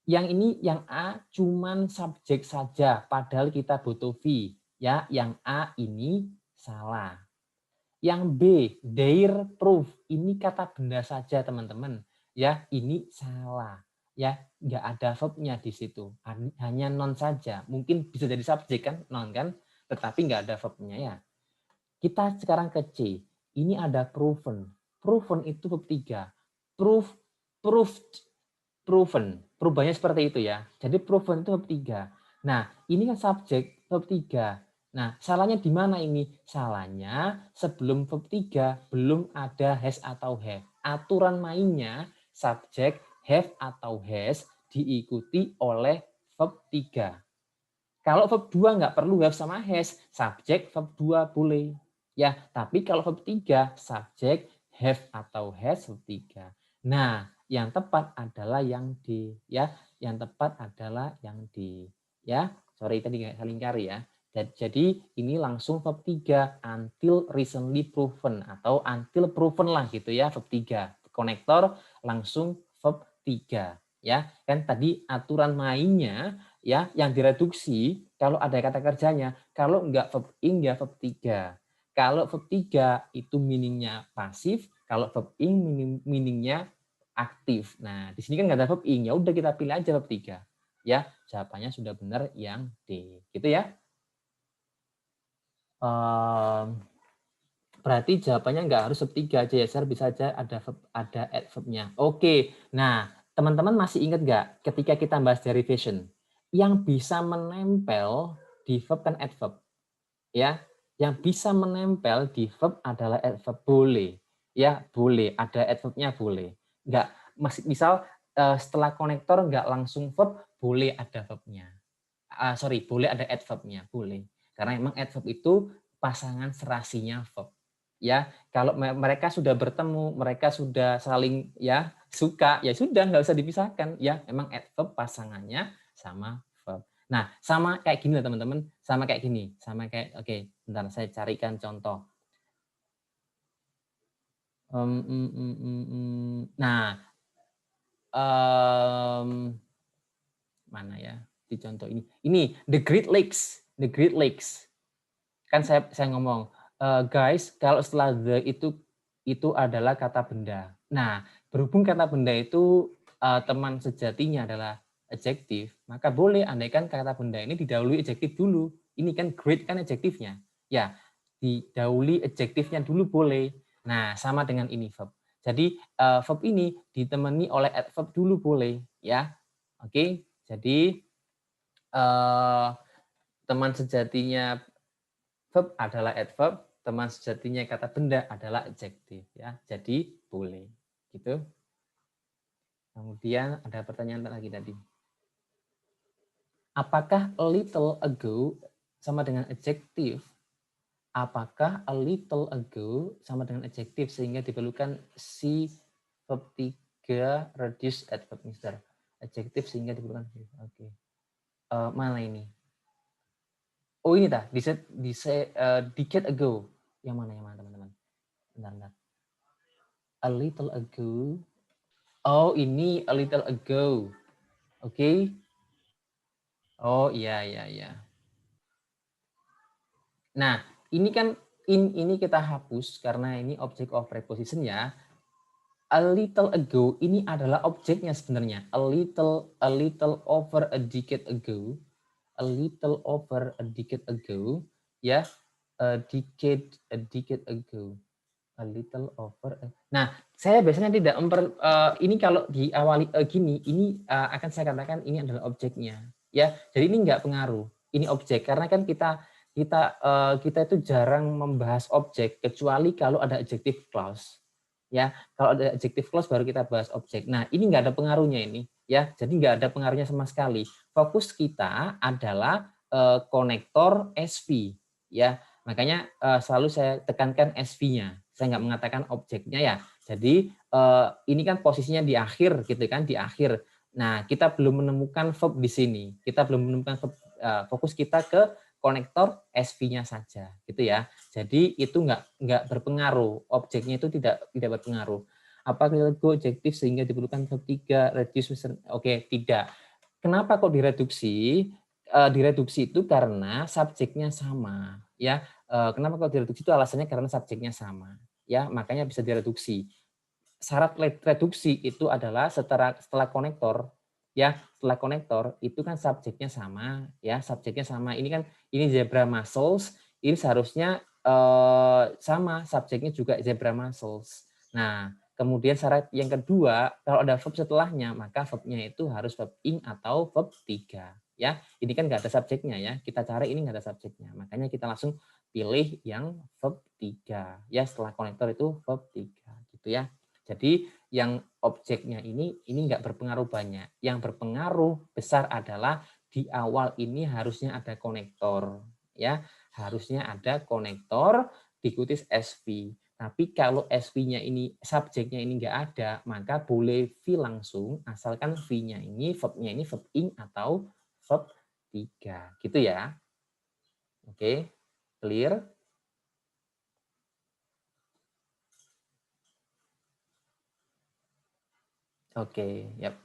yang ini yang A cuman subjek saja, padahal kita butuh V. Ya, yang A ini salah. Yang B, their proof, ini kata benda saja teman-teman. Ya, ini salah. Ya, nggak ada verbnya di situ. Hanya non saja. Mungkin bisa jadi subjek kan, non kan, tetapi nggak ada verbnya ya. Kita sekarang ke C. Ini ada proven. Proven itu verb 3. Proof, proved, proven. Perubahannya seperti itu ya. Jadi proven itu verb 3. Nah, ini kan subjek verb 3. Nah, salahnya di mana ini? Salahnya sebelum verb 3 belum ada has atau have. Aturan mainnya subjek have atau has diikuti oleh verb 3. Kalau verb 2 nggak perlu have sama has, subjek verb 2 boleh. Ya, tapi kalau verb 3, subjek have atau has verb 3. Nah, yang tepat adalah yang D ya. Yang tepat adalah yang D ya. Sorry tadi nggak saling cari ya. Jadi ini langsung verb 3 until recently proven atau until proven lah gitu ya, verb 3. Konektor langsung verb 3 ya. Kan tadi aturan mainnya ya yang direduksi kalau ada kata kerjanya, kalau enggak verb ing ya verb 3. Kalau verb 3 itu meaningnya pasif, kalau verb ing meaningnya aktif. Nah, di sini kan nggak ada verb ing, ya udah kita pilih aja verb 3. Ya, jawabannya sudah benar yang D. Gitu ya. Berarti jawabannya nggak harus verb 3 aja ya, Sir. Bisa aja ada adverb-nya. Oke. Nah, teman-teman masih ingat nggak ketika kita bahas derivation? Yang bisa menempel di verb kan adverb. Ya, yang bisa menempel di verb adalah adverb. Boleh. Ya, boleh. Ada adverb-nya boleh. Nggak, misal setelah konektor nggak langsung verb, boleh ada verb-nya. Sorry, boleh ada adverb-nya. Boleh. Karena memang adverb itu pasangan serasinya verb. Ya, kalau mereka sudah bertemu, mereka sudah saling ya suka, ya sudah nggak usah dipisahkan. Ya, memang adverb pasangannya sama verb. Nah, sama kayak gini lah teman-teman, sama kayak gini, sama kayak oke, bentar saya carikan contoh. Nah, mana ya di contoh ini? Ini the Great Lakes, the Great Lakes. Kan saya ngomong, guys, kalau setelah the itu adalah kata benda. Nah, berhubung kata benda itu teman sejatinya adalah adjektif, maka boleh andaikan kata benda ini didahului adjektif dulu. Ini kan great kan adjektifnya. Ya, didahului adjektifnya dulu boleh. Nah, sama dengan ini verb. Jadi verb ini ditemani oleh adverb dulu boleh, ya. Oke, jadi teman sejatinya verb adalah adverb, teman sejatinya kata benda adalah adjektif, ya. Jadi boleh, gitu. Kemudian ada pertanyaan lagi tadi. Apakah a little ago sama dengan adjektif? Apakah a little ago sama dengan adjektif sehingga diperlukan si verb 3 reduce adverb mister. Adjektif sehingga diperlukan. Oke. Mana ini? Oh ini dah, decade ago. Yang mana teman-teman? Bentar. A little ago. Oh ini a little ago. Oke. Oh iya. Nah ini kan ini kita hapus karena ini object of preposition ya. A little ago ini adalah objeknya sebenarnya. A little over a decade ago. A little over a decade ago. Ya. A decade ago. A little over. Nah, saya biasanya tidak ini kalau diawali gini, ini akan saya katakan ini adalah objeknya, ya. Jadi ini nggak pengaruh. Ini objek karena kan kita itu jarang membahas objek kecuali kalau ada adjective clause, ya. Kalau ada adjective clause baru kita bahas objek. Nah, ini nggak ada pengaruhnya ini, ya. Jadi nggak ada pengaruhnya sama sekali. Fokus kita adalah konektor SV, ya. Makanya selalu saya tekankan SV-nya. Saya nggak mengatakan objeknya ya. Jadi ini kan posisinya di akhir gitu kan, di akhir. Nah, kita belum menemukan verb di sini. Kita belum menemukan verb, fokus kita ke konektor SV-nya saja, gitu ya. Jadi itu nggak berpengaruh. Objeknya itu tidak berpengaruh. Apa go objektif sehingga diperlukan verb 3 reduce? Oke, tidak. Kenapa kok direduksi? Direduksi itu karena subjeknya sama, ya. Kenapa kok direduksi itu alasannya karena subjeknya sama, ya. Makanya bisa direduksi. Syarat reduksi itu adalah setelah konektor, ya. Setelah konektor itu kan subjeknya sama, ya. Subjeknya sama. Ini zebra mussels, ini seharusnya sama subjeknya juga zebra mussels. Nah, kemudian syarat yang kedua, kalau ada verb setelahnya, maka verbnya itu harus verb ing atau verb 3. Ya, ini kan nggak ada subjeknya ya. Kita cari ini nggak ada subjeknya. Makanya kita langsung pilih yang verb 3. Ya, setelah konektor itu verb 3 gitu ya. Jadi yang objeknya ini nggak berpengaruh banyak. Yang berpengaruh besar adalah di awal ini harusnya ada konektor. Ya, harusnya ada konektor diikuti SV. Tapi kalau SV-nya ini, subjeknya ini nggak ada, maka boleh V langsung, asalkan V-nya ini, verb-nya ini verb ing atau verb 3. Gitu ya. Oke, clear? Oke, yap.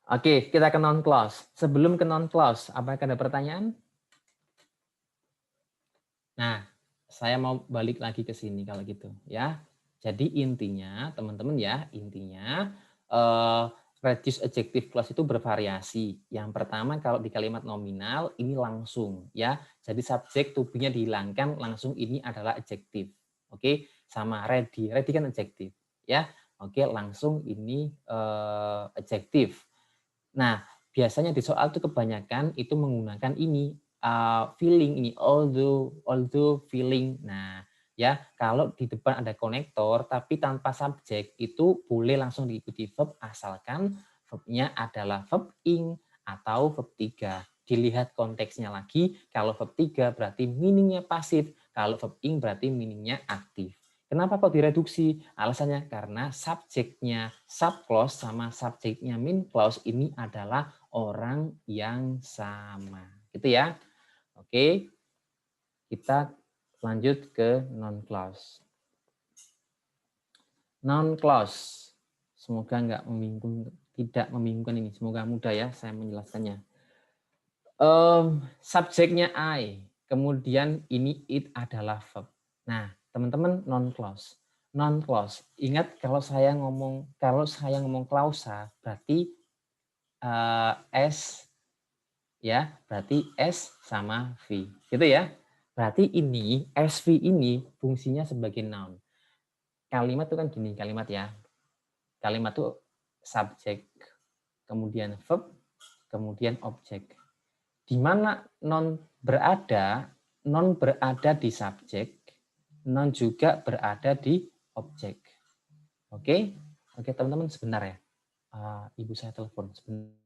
Oke, kita ke non-clause. Sebelum ke non-clause, apakah ada pertanyaan? Nah, saya mau balik lagi ke sini kalau gitu ya. Jadi intinya teman-teman ya, intinya reduce adjective clause itu bervariasi. Yang pertama kalau di kalimat nominal ini langsung ya. Jadi subjek to be-nya dihilangkan, langsung ini adalah adjective. Oke, sama ready. Ready kan adjective ya. Oke, langsung ini adjective. Nah, biasanya di soal itu kebanyakan itu menggunakan ini feeling ini although feeling. Nah, ya kalau di depan ada konektor tapi tanpa subjek itu boleh langsung diikuti verb asalkan verbnya adalah verb ing atau verb 3. Dilihat konteksnya lagi, kalau verb 3 berarti meaningnya pasif, kalau verb ing berarti meaningnya aktif. Kenapa kok direduksi? Alasannya karena subjeknya subclause sama subjeknya main clause ini adalah orang yang sama. Gitu ya. Oke, kita lanjut ke non-clause. Non-clause. Semoga nggak membingungkan, tidak membingungkan ini. Semoga mudah ya saya menjelaskannya. Subjeknya I, kemudian ini it adalah verb. Nah, teman-teman non-clause. Non-clause. Ingat kalau saya ngomong klausa berarti S ya, berarti S sama V. Gitu ya. Berarti ini SV ini fungsinya sebagai noun. Kalimat itu kan gini, kalimat ya. Kalimat itu subjek, kemudian verb, kemudian objek. Di mana non berada di subjek, non juga berada di objek. Oke, oke teman-teman sebentar ya. Ibu saya telepon sebentar.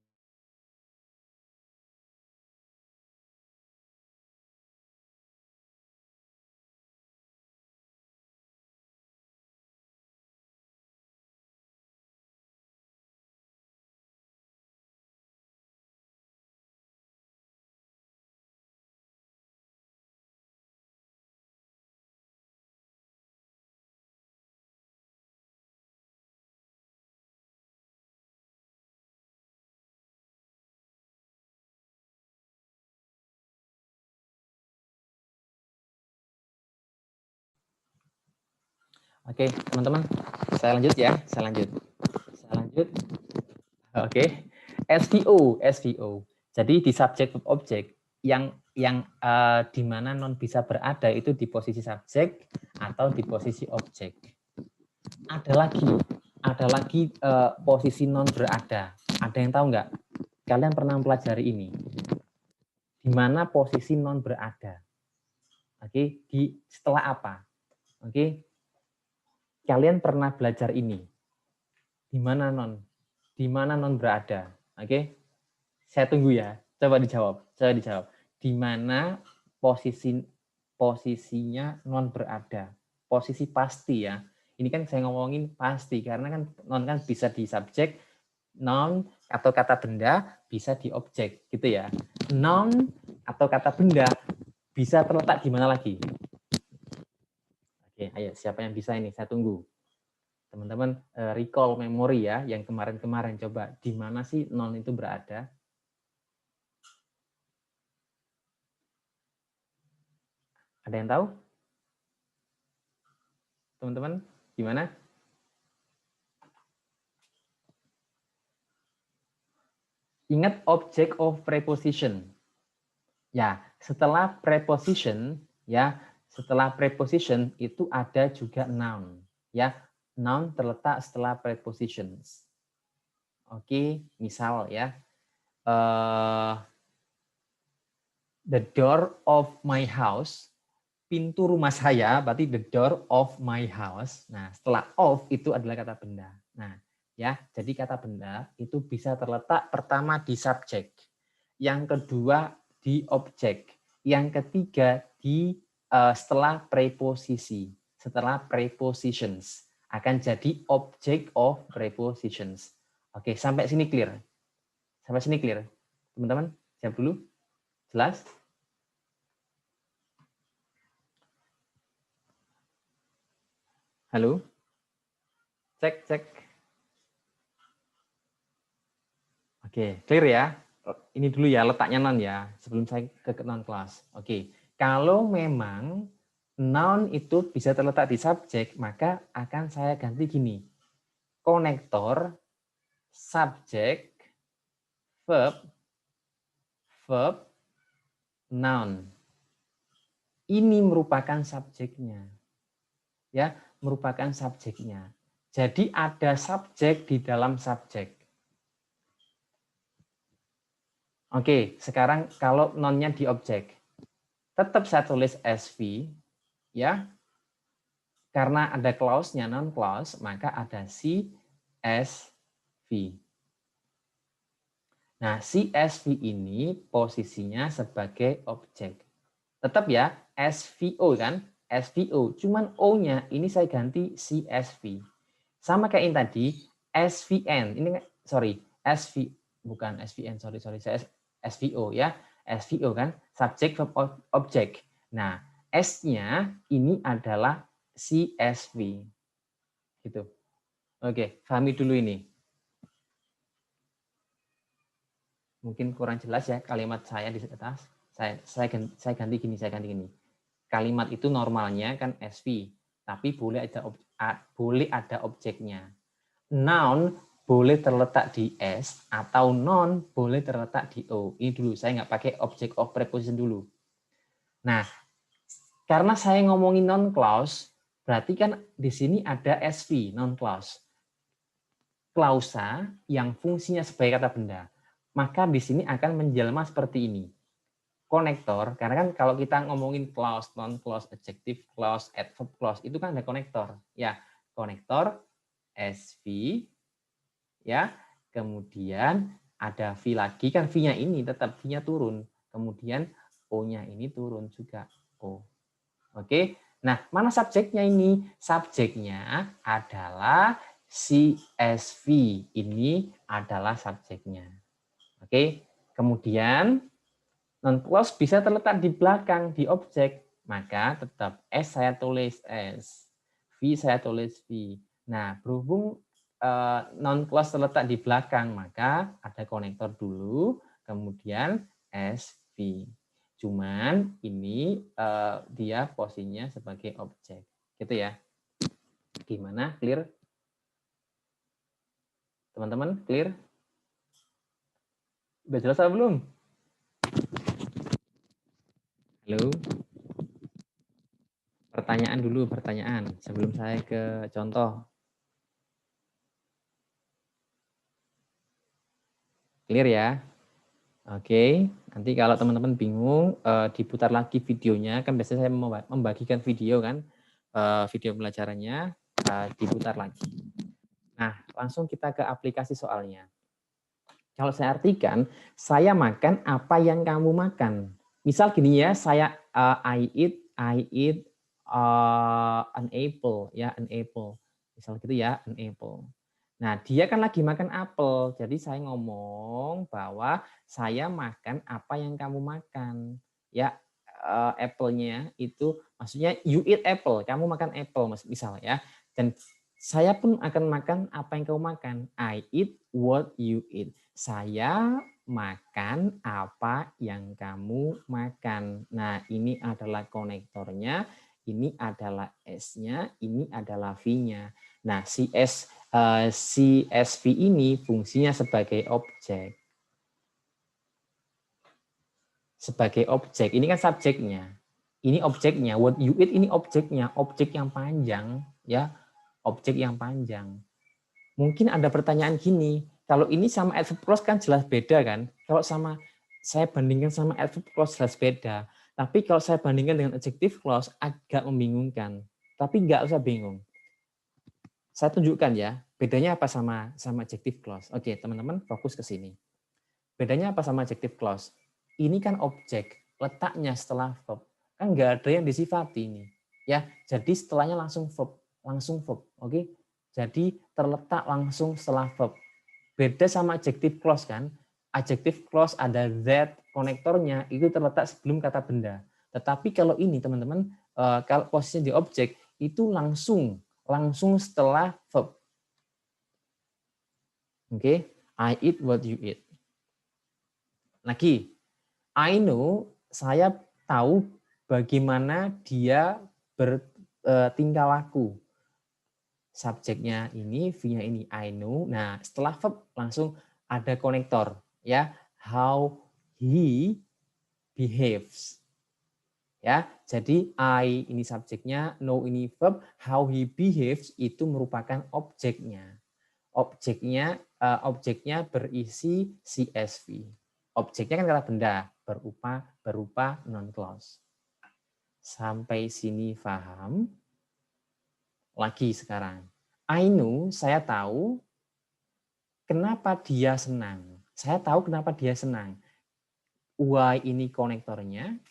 Oke, teman-teman, saya lanjut ya, saya lanjut. Oke, SVO. Jadi di subject verb object yang di mana non bisa berada itu di posisi subjek atau di posisi objek. Ada lagi posisi non berada. Ada yang tahu nggak? Kalian pernah mempelajari ini? Di mana posisi non berada? Oke, di setelah apa? Oke, kalian pernah belajar ini? Di mana non? Di mana non berada? Oke, saya tunggu ya. Coba dijawab. Di mana posisinya non berada? Posisi pasti ya. Ini kan saya ngomongin pasti karena kan non kan bisa di subjek, noun atau kata benda bisa di objek gitu ya. Noun atau kata benda bisa terletak di mana lagi? Oke, ayo siapa yang bisa ini? Saya tunggu. Teman-teman recall memori ya yang kemarin-kemarin coba di mana sih noun itu berada? Ada yang tahu? Teman-teman, gimana? Ingat object of preposition. Ya, setelah preposition itu ada juga noun. Ya, noun terletak setelah prepositions. Oke, misal ya. The door of my house, pintu rumah saya, berarti the door of my house. Nah, setelah of itu adalah kata benda. Nah, ya, jadi kata benda itu bisa terletak pertama di subjek, yang kedua di objek, yang ketiga di setelah preposisi, setelah prepositions akan jadi object of prepositions. Oke, sampai sini clear? Sampai sini clear? Teman-teman, siap dulu? Jelas? Halo? Cek. Oke, clear ya? Ini dulu ya letaknya non ya, sebelum saya ke non kelas. Oke, kalau memang noun itu bisa terletak di subjek, maka akan saya ganti gini. Konektor subjek, verb, verb, noun. Ini merupakan subjeknya. Ya, merupakan subjeknya. Jadi ada subjek di dalam subjek. Oke, sekarang kalau nonnya di objek. Tetap saya tulis SV, ya. Karena ada clause-nya, non clause, maka ada CSV. Nah, CSV ini posisinya sebagai objek. Tetap ya, SVO kan, SVO. Cuman O-nya ini saya ganti CSV. Sama kayak yang tadi, SVN. Ini sorry, SV bukan SVN, sorry saya SVO ya. SVO kan, subject verb object. Nah, S-nya ini adalah CSV. Gitu. Oke, pahami dulu ini. Mungkin kurang jelas ya kalimat saya di atas. Saya ganti gini. Kalimat itu normalnya kan SV, tapi boleh ada objeknya. Noun boleh terletak di S atau non boleh terletak di O. Ini dulu saya nggak pakai object of preposition dulu. Nah, karena saya ngomongin non clause, berarti kan di sini ada SV non clause. Klausa yang fungsinya sebagai kata benda. Maka di sini akan menjelma seperti ini. Konektor, karena kan kalau kita ngomongin clause, non clause, adjective clause, adverb clause, itu kan ada konektor. Ya, konektor SV, ya. Kemudian ada V lagi, kan V-nya ini tetap V-nya turun. Kemudian O-nya ini turun juga. O. Oke. Nah, mana subjeknya ini? Subjeknya adalah CSV. Ini adalah subjeknya. Oke. Kemudian non clause bisa terletak di belakang di objek, maka tetap S saya tulis S, V saya tulis V. Nah, berhubung non clause terletak di belakang, maka ada konektor dulu, kemudian SV. Cuman ini dia posisinya sebagai objek, gitu ya. Gimana? Clear? Teman-teman, clear? Udah jelas apa belum? Halo? Pertanyaan dulu, pertanyaan sebelum saya ke contoh. Clear ya? Oke, nanti kalau teman-teman bingung, diputar lagi videonya. Kan biasanya saya membagikan video kan, video pelajarannya diputar lagi. Nah, langsung kita ke aplikasi soalnya. Kalau saya artikan, saya makan apa yang kamu makan. Misal gini ya, saya I eat an apple, ya an apple. Misal gitu ya, an apple. Nah, dia kan lagi makan apel. Jadi saya ngomong bahwa saya makan apa yang kamu makan. Ya, apple-nya itu maksudnya you eat apple, kamu makan apple misal ya. Dan saya pun akan makan apa yang kamu makan. I eat what you eat. Saya makan apa yang kamu makan. Nah, ini adalah konektornya, ini adalah S-nya, ini adalah V-nya. Nah, CSV ini fungsinya sebagai objek. Sebagai objek, ini kan subjeknya. Ini objeknya, what you eat ini objeknya, objek yang panjang, ya, objek yang panjang. Mungkin ada pertanyaan gini, kalau ini sama adverb clause kan jelas beda kan? Kalau sama saya bandingkan sama adverb clause jelas beda. Tapi kalau saya bandingkan dengan adjective clause agak membingungkan. Tapi nggak usah bingung. Saya tunjukkan ya, bedanya apa sama adjective clause. Oke, teman-teman fokus ke sini. Bedanya apa sama adjective clause? Ini kan objek, letaknya setelah verb. Kan nggak ada yang disifati ini. Ya, jadi setelahnya langsung verb. Oke? Jadi terletak langsung setelah verb. Beda sama adjective clause kan? Adjective clause ada that, konektornya itu terletak sebelum kata benda. Tetapi kalau ini teman-teman, kalau posisinya di objek itu langsung setelah verb. Oke, I eat what you eat. Lagi, I know, saya tahu bagaimana dia bertingkah laku. subjeknya ini, V-nya ini I know. Nah, setelah verb langsung ada konektor ya. How he behaves. Ya, jadi I ini subjeknya, know ini verb, how he behaves itu merupakan objeknya. Objeknya berisi CSV. Objeknya kan kata benda, berupa non clause. Sampai sini paham? Lagi sekarang. I know, saya tahu kenapa dia senang. Saya tahu kenapa dia senang. Why ini konektornya,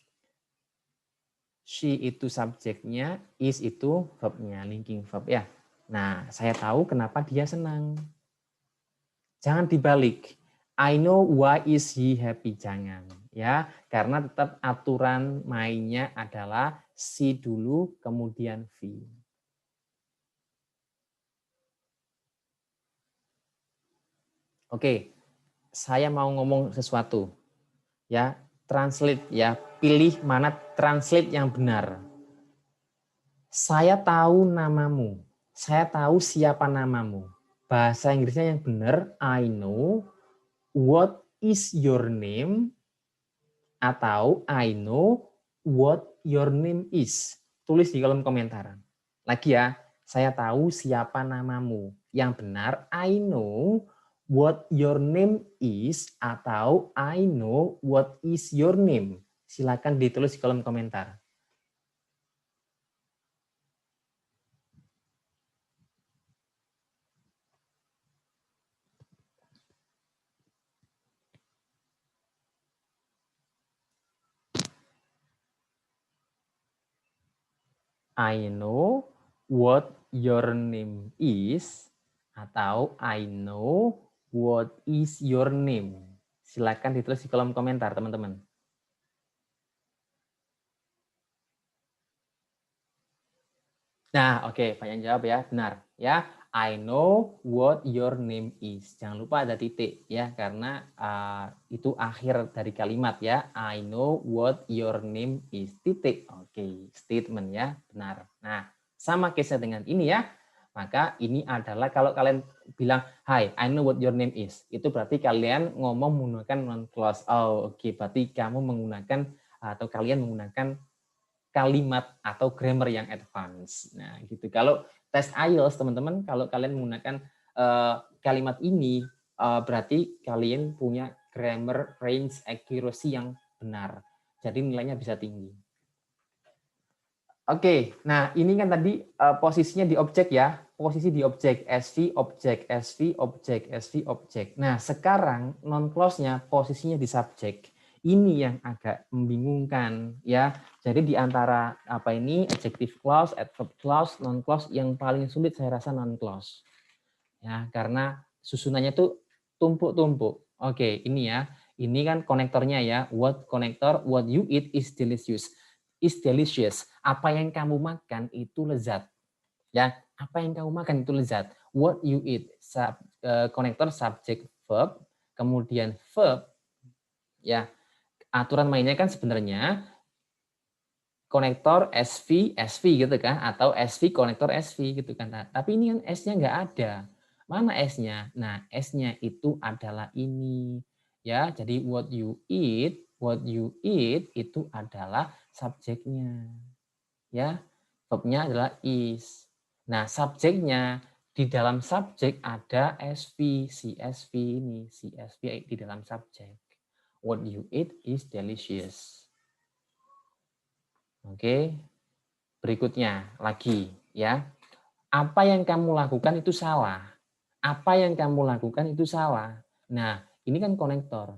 she itu subjeknya, is itu verbnya, linking verb ya. Nah, saya tahu kenapa dia senang. Jangan dibalik. I know why is he happy. Jangan. Ya, karena tetap aturan mainnya adalah she dulu, kemudian V. Oke, saya mau ngomong sesuatu. Ya, translate ya, pilih mana translate yang benar. Saya tahu namamu. Saya tahu siapa namamu. Bahasa Inggrisnya yang benar, I know what is your name, atau I know what your name is. Tulis di kolom komentar. Lagi ya, saya tahu siapa namamu. Yang benar, I know what your name is, atau I know what is your name. Silakan ditulis di kolom komentar. I know what your name is, atau I know what is your name. Silakan ditulis di kolom komentar, teman-teman. Nah, oke, banyak jawab ya, benar. Ya, I know what your name is. Jangan lupa ada titik ya, karena itu akhir dari kalimat ya. I know what your name is. Titik. Oke, statement ya, benar. Nah, sama case-nya dengan ini ya. Maka ini adalah kalau kalian bilang, "Hi, I know what your name is." Itu berarti kalian ngomong menggunakan non clause. Oh, oke, berarti kamu menggunakan atau kalian menggunakan kalimat atau grammar yang advance. Nah, gitu. Kalau tes IELTS, teman-teman, kalau kalian menggunakan kalimat ini, berarti kalian punya grammar range accuracy yang benar. Jadi nilainya bisa tinggi. Oke, nah ini kan tadi posisinya di objek ya. Posisi di objek, SV, objek, SV, objek, SV, objek. Nah, sekarang non clause-nya posisinya di subjek. Ini yang agak membingungkan ya. Jadi di antara apa ini adjective clause, adverb clause, non clause yang paling sulit saya rasa non clause. Ya, karena susunannya tuh tumpuk-tumpuk. Oke, ini ya. Ini kan konektornya ya. What connector, what you eat is delicious. Is delicious. Apa yang kamu makan itu lezat. Ya, apa yang kamu makan itu lezat. What you eat, konektor subject verb, kemudian verb. Ya, aturan mainnya kan sebenarnya konektor SV, SV gitu kan, atau SV konektor SV gitu kan. Nah, tapi ini kan S-nya nggak ada. Mana S-nya? Nah, S-nya itu adalah ini. Ya, jadi what you eat itu adalah subjeknya. Ya, verbnya adalah is. Nah, subjeknya di dalam subjek ada SV, CSV ini, CSV di dalam subjek. What you eat is delicious. Oke, berikutnya lagi ya. Apa yang kamu lakukan itu salah. Apa yang kamu lakukan itu salah. Nah, ini kan konektor.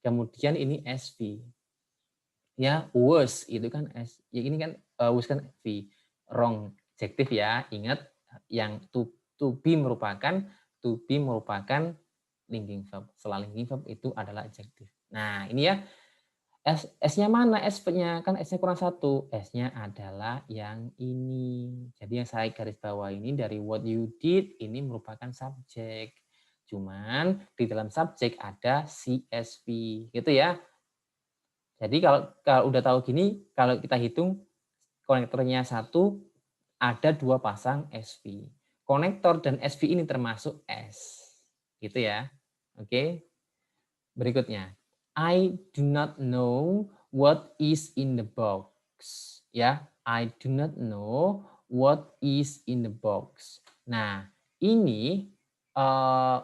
Kemudian ini SV. Ya, was itu kan S. Ya ini kan was kan V. Wrong adjective ya. Ingat yang to be merupakan linking verb. Setelah linking verb itu adalah adjective. Nah, ini ya. S-nya mana? S-nya kan S-nya kurang satu. S-nya adalah yang ini. Jadi yang saya garis bawah ini dari what you did ini merupakan subjek. Cuman di dalam subjek ada CSV gitu ya. Jadi kalau udah tahu gini, kalau kita hitung konektornya satu ada 2 pasang SV. konektor dan SV ini termasuk S. Gitu ya. Oke. Berikutnya. I do not know what is in the box. Ya, I do not know what is in the box. Nah, ini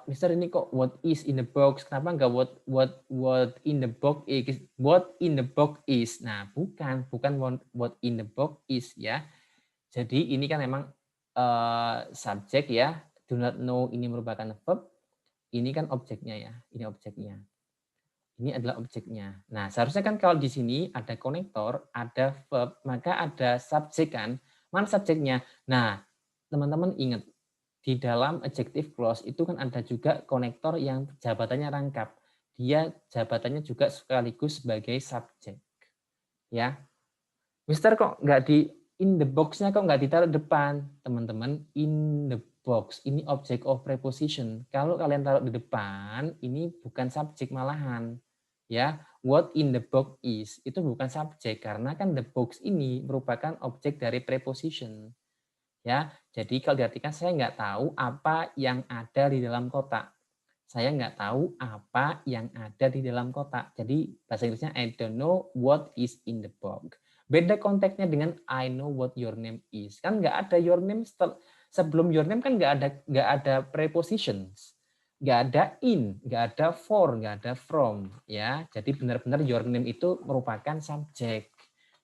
Mister ini kok what is in the box? Kenapa enggak what in the box is? What in the box is? Nah, bukan what in the box is ya. Jadi ini kan memang subjek ya. Do not know ini merupakan verb. Ini kan objeknya ya. Ini objeknya. Ini adalah objeknya. Nah, seharusnya kan kalau di sini ada konektor, ada verb, maka ada subjek kan. Mana subjeknya? Nah, teman-teman ingat, di dalam adjective clause itu kan ada juga konektor yang jabatannya rangkap. Dia jabatannya juga sekaligus sebagai subjek. Ya, Mister kok nggak di in the box-nya kok nggak ditaruh depan, teman-teman? In the box ini object of preposition. Kalau kalian taruh di depan, ini bukan subjek malahan. Ya, what in the box is itu bukan subjek karena kan the box ini merupakan objek dari preposition. Ya, jadi kalau diartikan saya nggak tahu apa yang ada di dalam kotak. Saya nggak tahu apa yang ada di dalam kotak. Jadi bahasa Inggrisnya I don't know what is in the box. Beda konteksnya dengan I know what your name is. Kan nggak ada your name sebelum your name kan nggak ada prepositions, nggak ada in, nggak ada for, nggak ada from. Ya, jadi benar-benar your name itu merupakan subjek.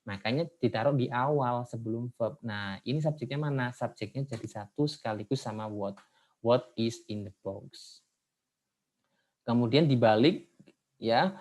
Makanya ditaruh di awal sebelum verb. Nah, ini subjeknya mana? Subjeknya jadi satu sekaligus sama what. What is in the box. Kemudian dibalik ya,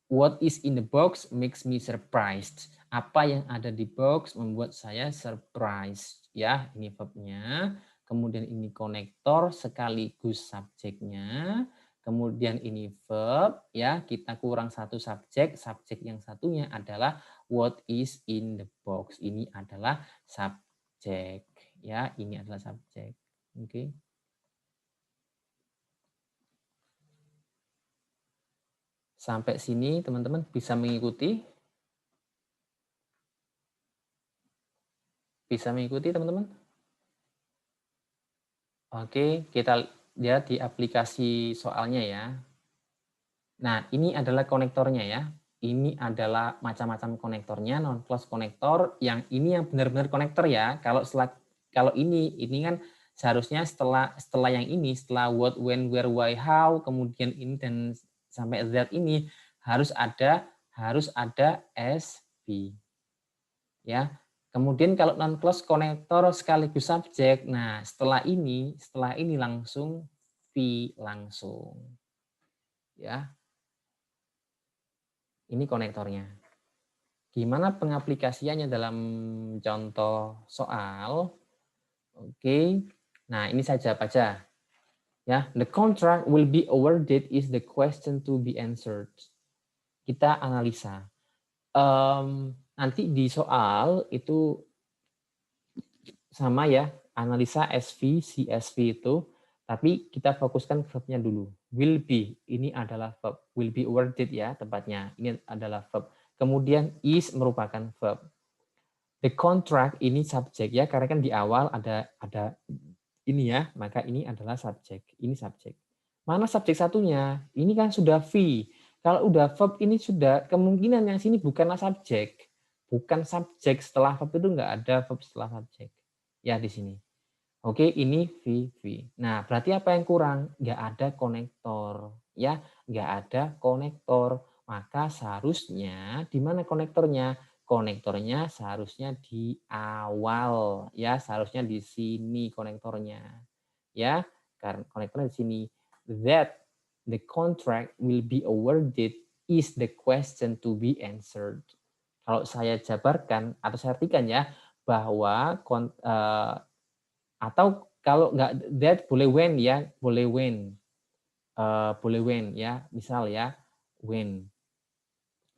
what is in the box makes me surprised. Apa yang ada di box membuat saya surprised. Ya, ini verbnya. Kemudian ini konektor sekaligus subjeknya. Kemudian ini verb ya, kita kurang satu subjek. Subjek yang satunya adalah what is in the box. Ini adalah subjek ya, ini adalah subjek. Oke. Sampai sini teman-teman bisa mengikuti? Bisa mengikuti teman-teman? Oke, kita lihat di aplikasi soalnya ya. Nah, ini adalah konektornya ya. Ini adalah macam-macam konektornya, non-close konektor. Yang ini yang benar-benar konektor ya. Kalau ini kan seharusnya setelah yang ini, setelah what, when, where, why, how, kemudian ini dan sampai that ini harus ada SV. Ya. Kemudian kalau non-close konektor sekaligus subjek, nah setelah ini langsung V langsung. Ya. Ini konektornya. Gimana pengaplikasiannya dalam contoh soal? Oke. Nah, ini saya jawab aja. Ya, the contract will be awarded is the question to be answered. Kita analisa. Nanti di soal itu sama ya, analisa SV, CSV itu, tapi kita fokuskan verbnya dulu. Will be, ini adalah verb. Will be awarded ya tepatnya, ini adalah verb. Kemudian is merupakan verb. The contract ini subjek ya, karena kan di awal ada ini ya, maka ini adalah subjek. Ini subjek. Mana subjek satunya? Ini kan sudah V. Kalau udah verb ini sudah kemungkinan yang sini bukanlah subjek. Bukan subjek, setelah verb itu enggak ada verb setelah subjek. Ya di sini. Oke, ini V. Nah, berarti apa yang kurang? Nggak ada konektor. Ya, nggak ada konektor. Maka seharusnya, di mana konektornya? Konektornya seharusnya di awal. Ya, seharusnya di sini konektornya. Ya, karena konektornya di sini. That the contract will be awarded is the question to be answered. Kalau saya jabarkan, atau saya artikan ya, bahwa atau kalau nggak that boleh when ya, boleh when. Boleh when ya, misal ya, when.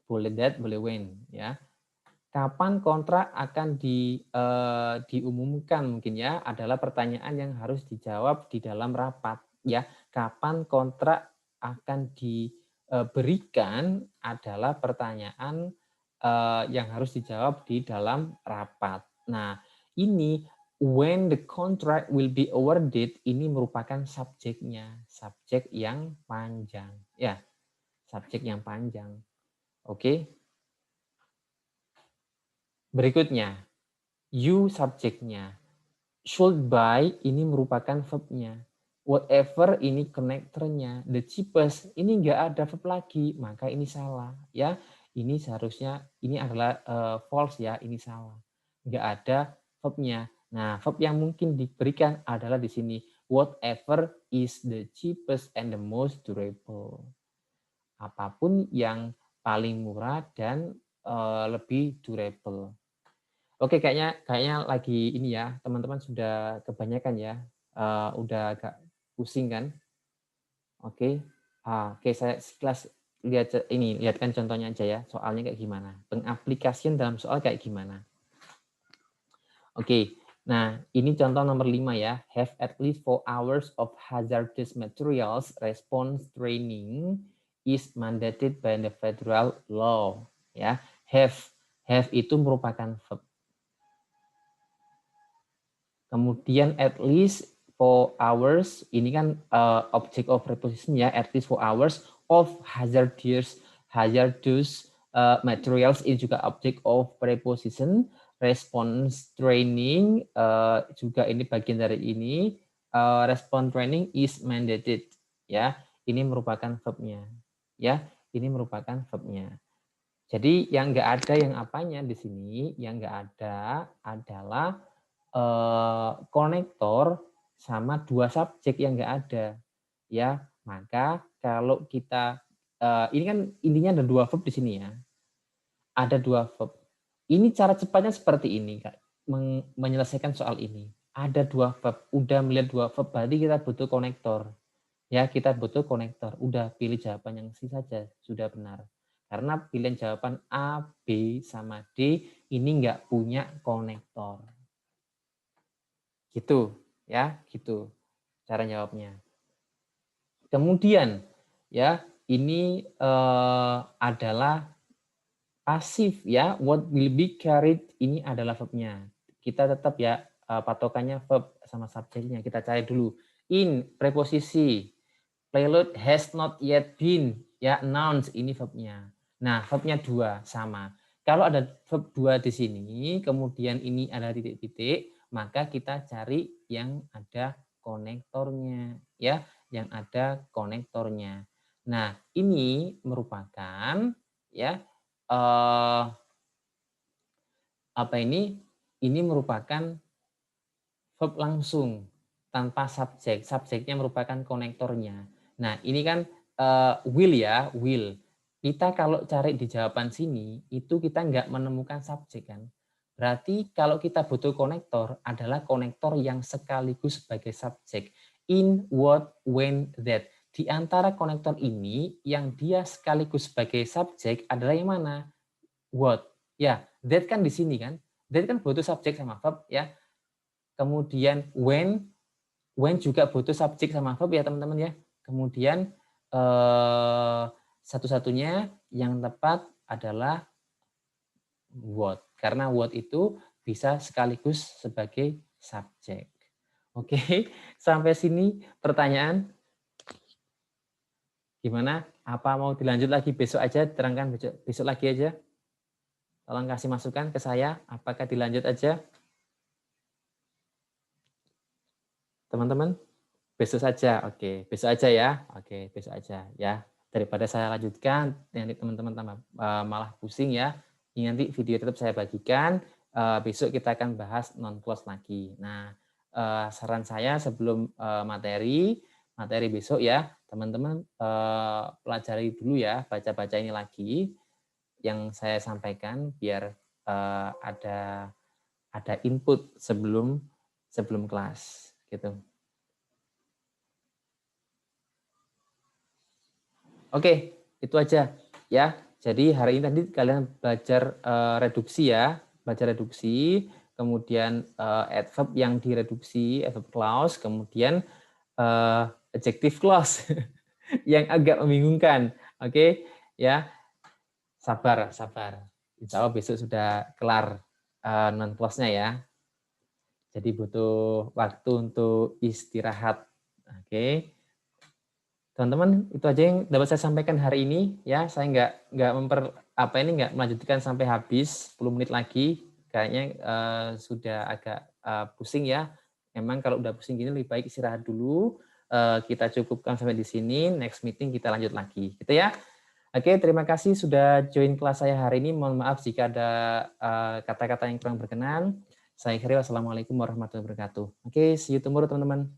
Boleh that, boleh when ya. Kapan kontrak akan diumumkan mungkin ya, adalah pertanyaan yang harus dijawab di dalam rapat ya. Kapan kontrak akan diberikan adalah pertanyaan yang harus dijawab di dalam rapat. Nah, ini when the contract will be awarded, ini merupakan subjeknya, subjek yang panjang. Ya, subjek yang panjang. Oke. Berikutnya, you subjeknya. Should buy ini merupakan verbnya. Whatever ini connectornya. The cheapest ini nggak ada verb lagi, maka ini salah. Ya, ini seharusnya ini adalah false ya, ini salah. Nggak ada verbnya. Nah, verb yang mungkin diberikan adalah di sini. Whatever is the cheapest and the most durable. Apapun yang paling murah dan lebih durable. Oke, kayaknya lagi ini ya, teman-teman sudah kebanyakan ya, udah agak pusing kan? Oke, oke saya sekilas lihatkan contohnya aja ya, soalnya kayak gimana, pengaplikasian dalam soal kayak gimana. Oke, nah ini contoh nomor 5 ya, have at least 4 hours of hazardous materials response training is mandated by the federal law. Ya, have itu merupakan verb. Kemudian at least 4 hours, ini kan object of preposition ya, at least 4 hours of hazardous materials, ini juga object of preposition. Response training juga ini bagian dari ini. Response training is mandated ya, ini merupakan verbnya ya, ini merupakan verbnya. Jadi yang nggak ada yang apanya di sini, yang nggak ada adalah konektor sama dua subjek yang nggak ada ya. Maka kalau kita ini kan intinya ada dua verb di sini ya, ada dua verb. Ini cara cepatnya seperti ini Kak, menyelesaikan soal ini. Ada dua verb, udah melihat dua verb berarti kita butuh konektor ya, kita butuh konektor. Udah pilih jawaban yang C saja sudah benar, karena pilihan jawaban A, B sama D ini nggak punya konektor. Gitu ya, gitu cara jawabnya. Kemudian ya, ini adalah pasif ya, what will be carried ini adalah verbnya. Kita tetap ya patokannya verb sama subjeknya. Kita cari dulu. In preposisi, payload has not yet been ya, announced ini verbnya. Nah, verbnya dua sama. Kalau ada verb dua di sini, kemudian ini ada titik-titik, maka kita cari yang ada konektornya ya, yang ada konektornya. Nah, ini merupakan ya apa ini? Ini merupakan verb langsung tanpa subjek. Subjeknya merupakan konektornya. Nah, ini kan will ya, will. Kita kalau cari di jawaban sini, itu kita nggak menemukan subjek kan. Berarti kalau kita butuh konektor adalah konektor yang sekaligus sebagai subjek. In, what, when, that. Di antara konektor ini, yang dia sekaligus sebagai subjek adalah yang mana? What. Ya, that kan di sini kan. That kan butuh subjek sama verb ya. Kemudian when juga butuh subjek sama verb ya teman-teman ya. Kemudian satu-satunya yang tepat adalah what. Karena what itu bisa sekaligus sebagai subjek. Oke, sampai sini pertanyaan. Gimana? Apa mau dilanjut lagi besok aja? Terangkan besok lagi aja. Tolong kasih masukan ke saya. Apakah dilanjut aja? Teman-teman? Besok saja, oke. Besok aja ya, oke. Besok aja ya. Daripada saya lanjutkan, nanti teman-teman tambah malah pusing ya. Ini nanti video tetap saya bagikan. Besok kita akan bahas non-clause lagi. Nah, saran saya sebelum materi besok ya, teman-teman pelajari dulu ya, baca-baca ini lagi yang saya sampaikan biar ada input sebelum kelas gitu. Oke, itu aja ya. Jadi hari ini tadi kalian belajar reduksi ya, belajar reduksi, kemudian adverb yang direduksi, adverb clause, kemudian adjective clause yang agak membingungkan. Oke, ya. Sabar, sabar. Insya Allah besok sudah kelar non clause-nya ya. Jadi butuh waktu untuk istirahat. Oke. Teman-teman, itu aja yang dapat saya sampaikan hari ini ya. Saya nggak melanjutkan sampai habis 10 menit lagi. Kayaknya sudah agak pusing ya. Memang kalau udah pusing gini lebih baik istirahat dulu. Kita cukupkan sampai di sini. Next meeting kita lanjut lagi, gitu ya. Oke, terima kasih sudah join kelas saya hari ini. Mohon maaf jika ada kata-kata yang kurang berkenan. Saya akhiri, wassalamualaikum warahmatullahi wabarakatuh. Oke, see you tomorrow teman-teman.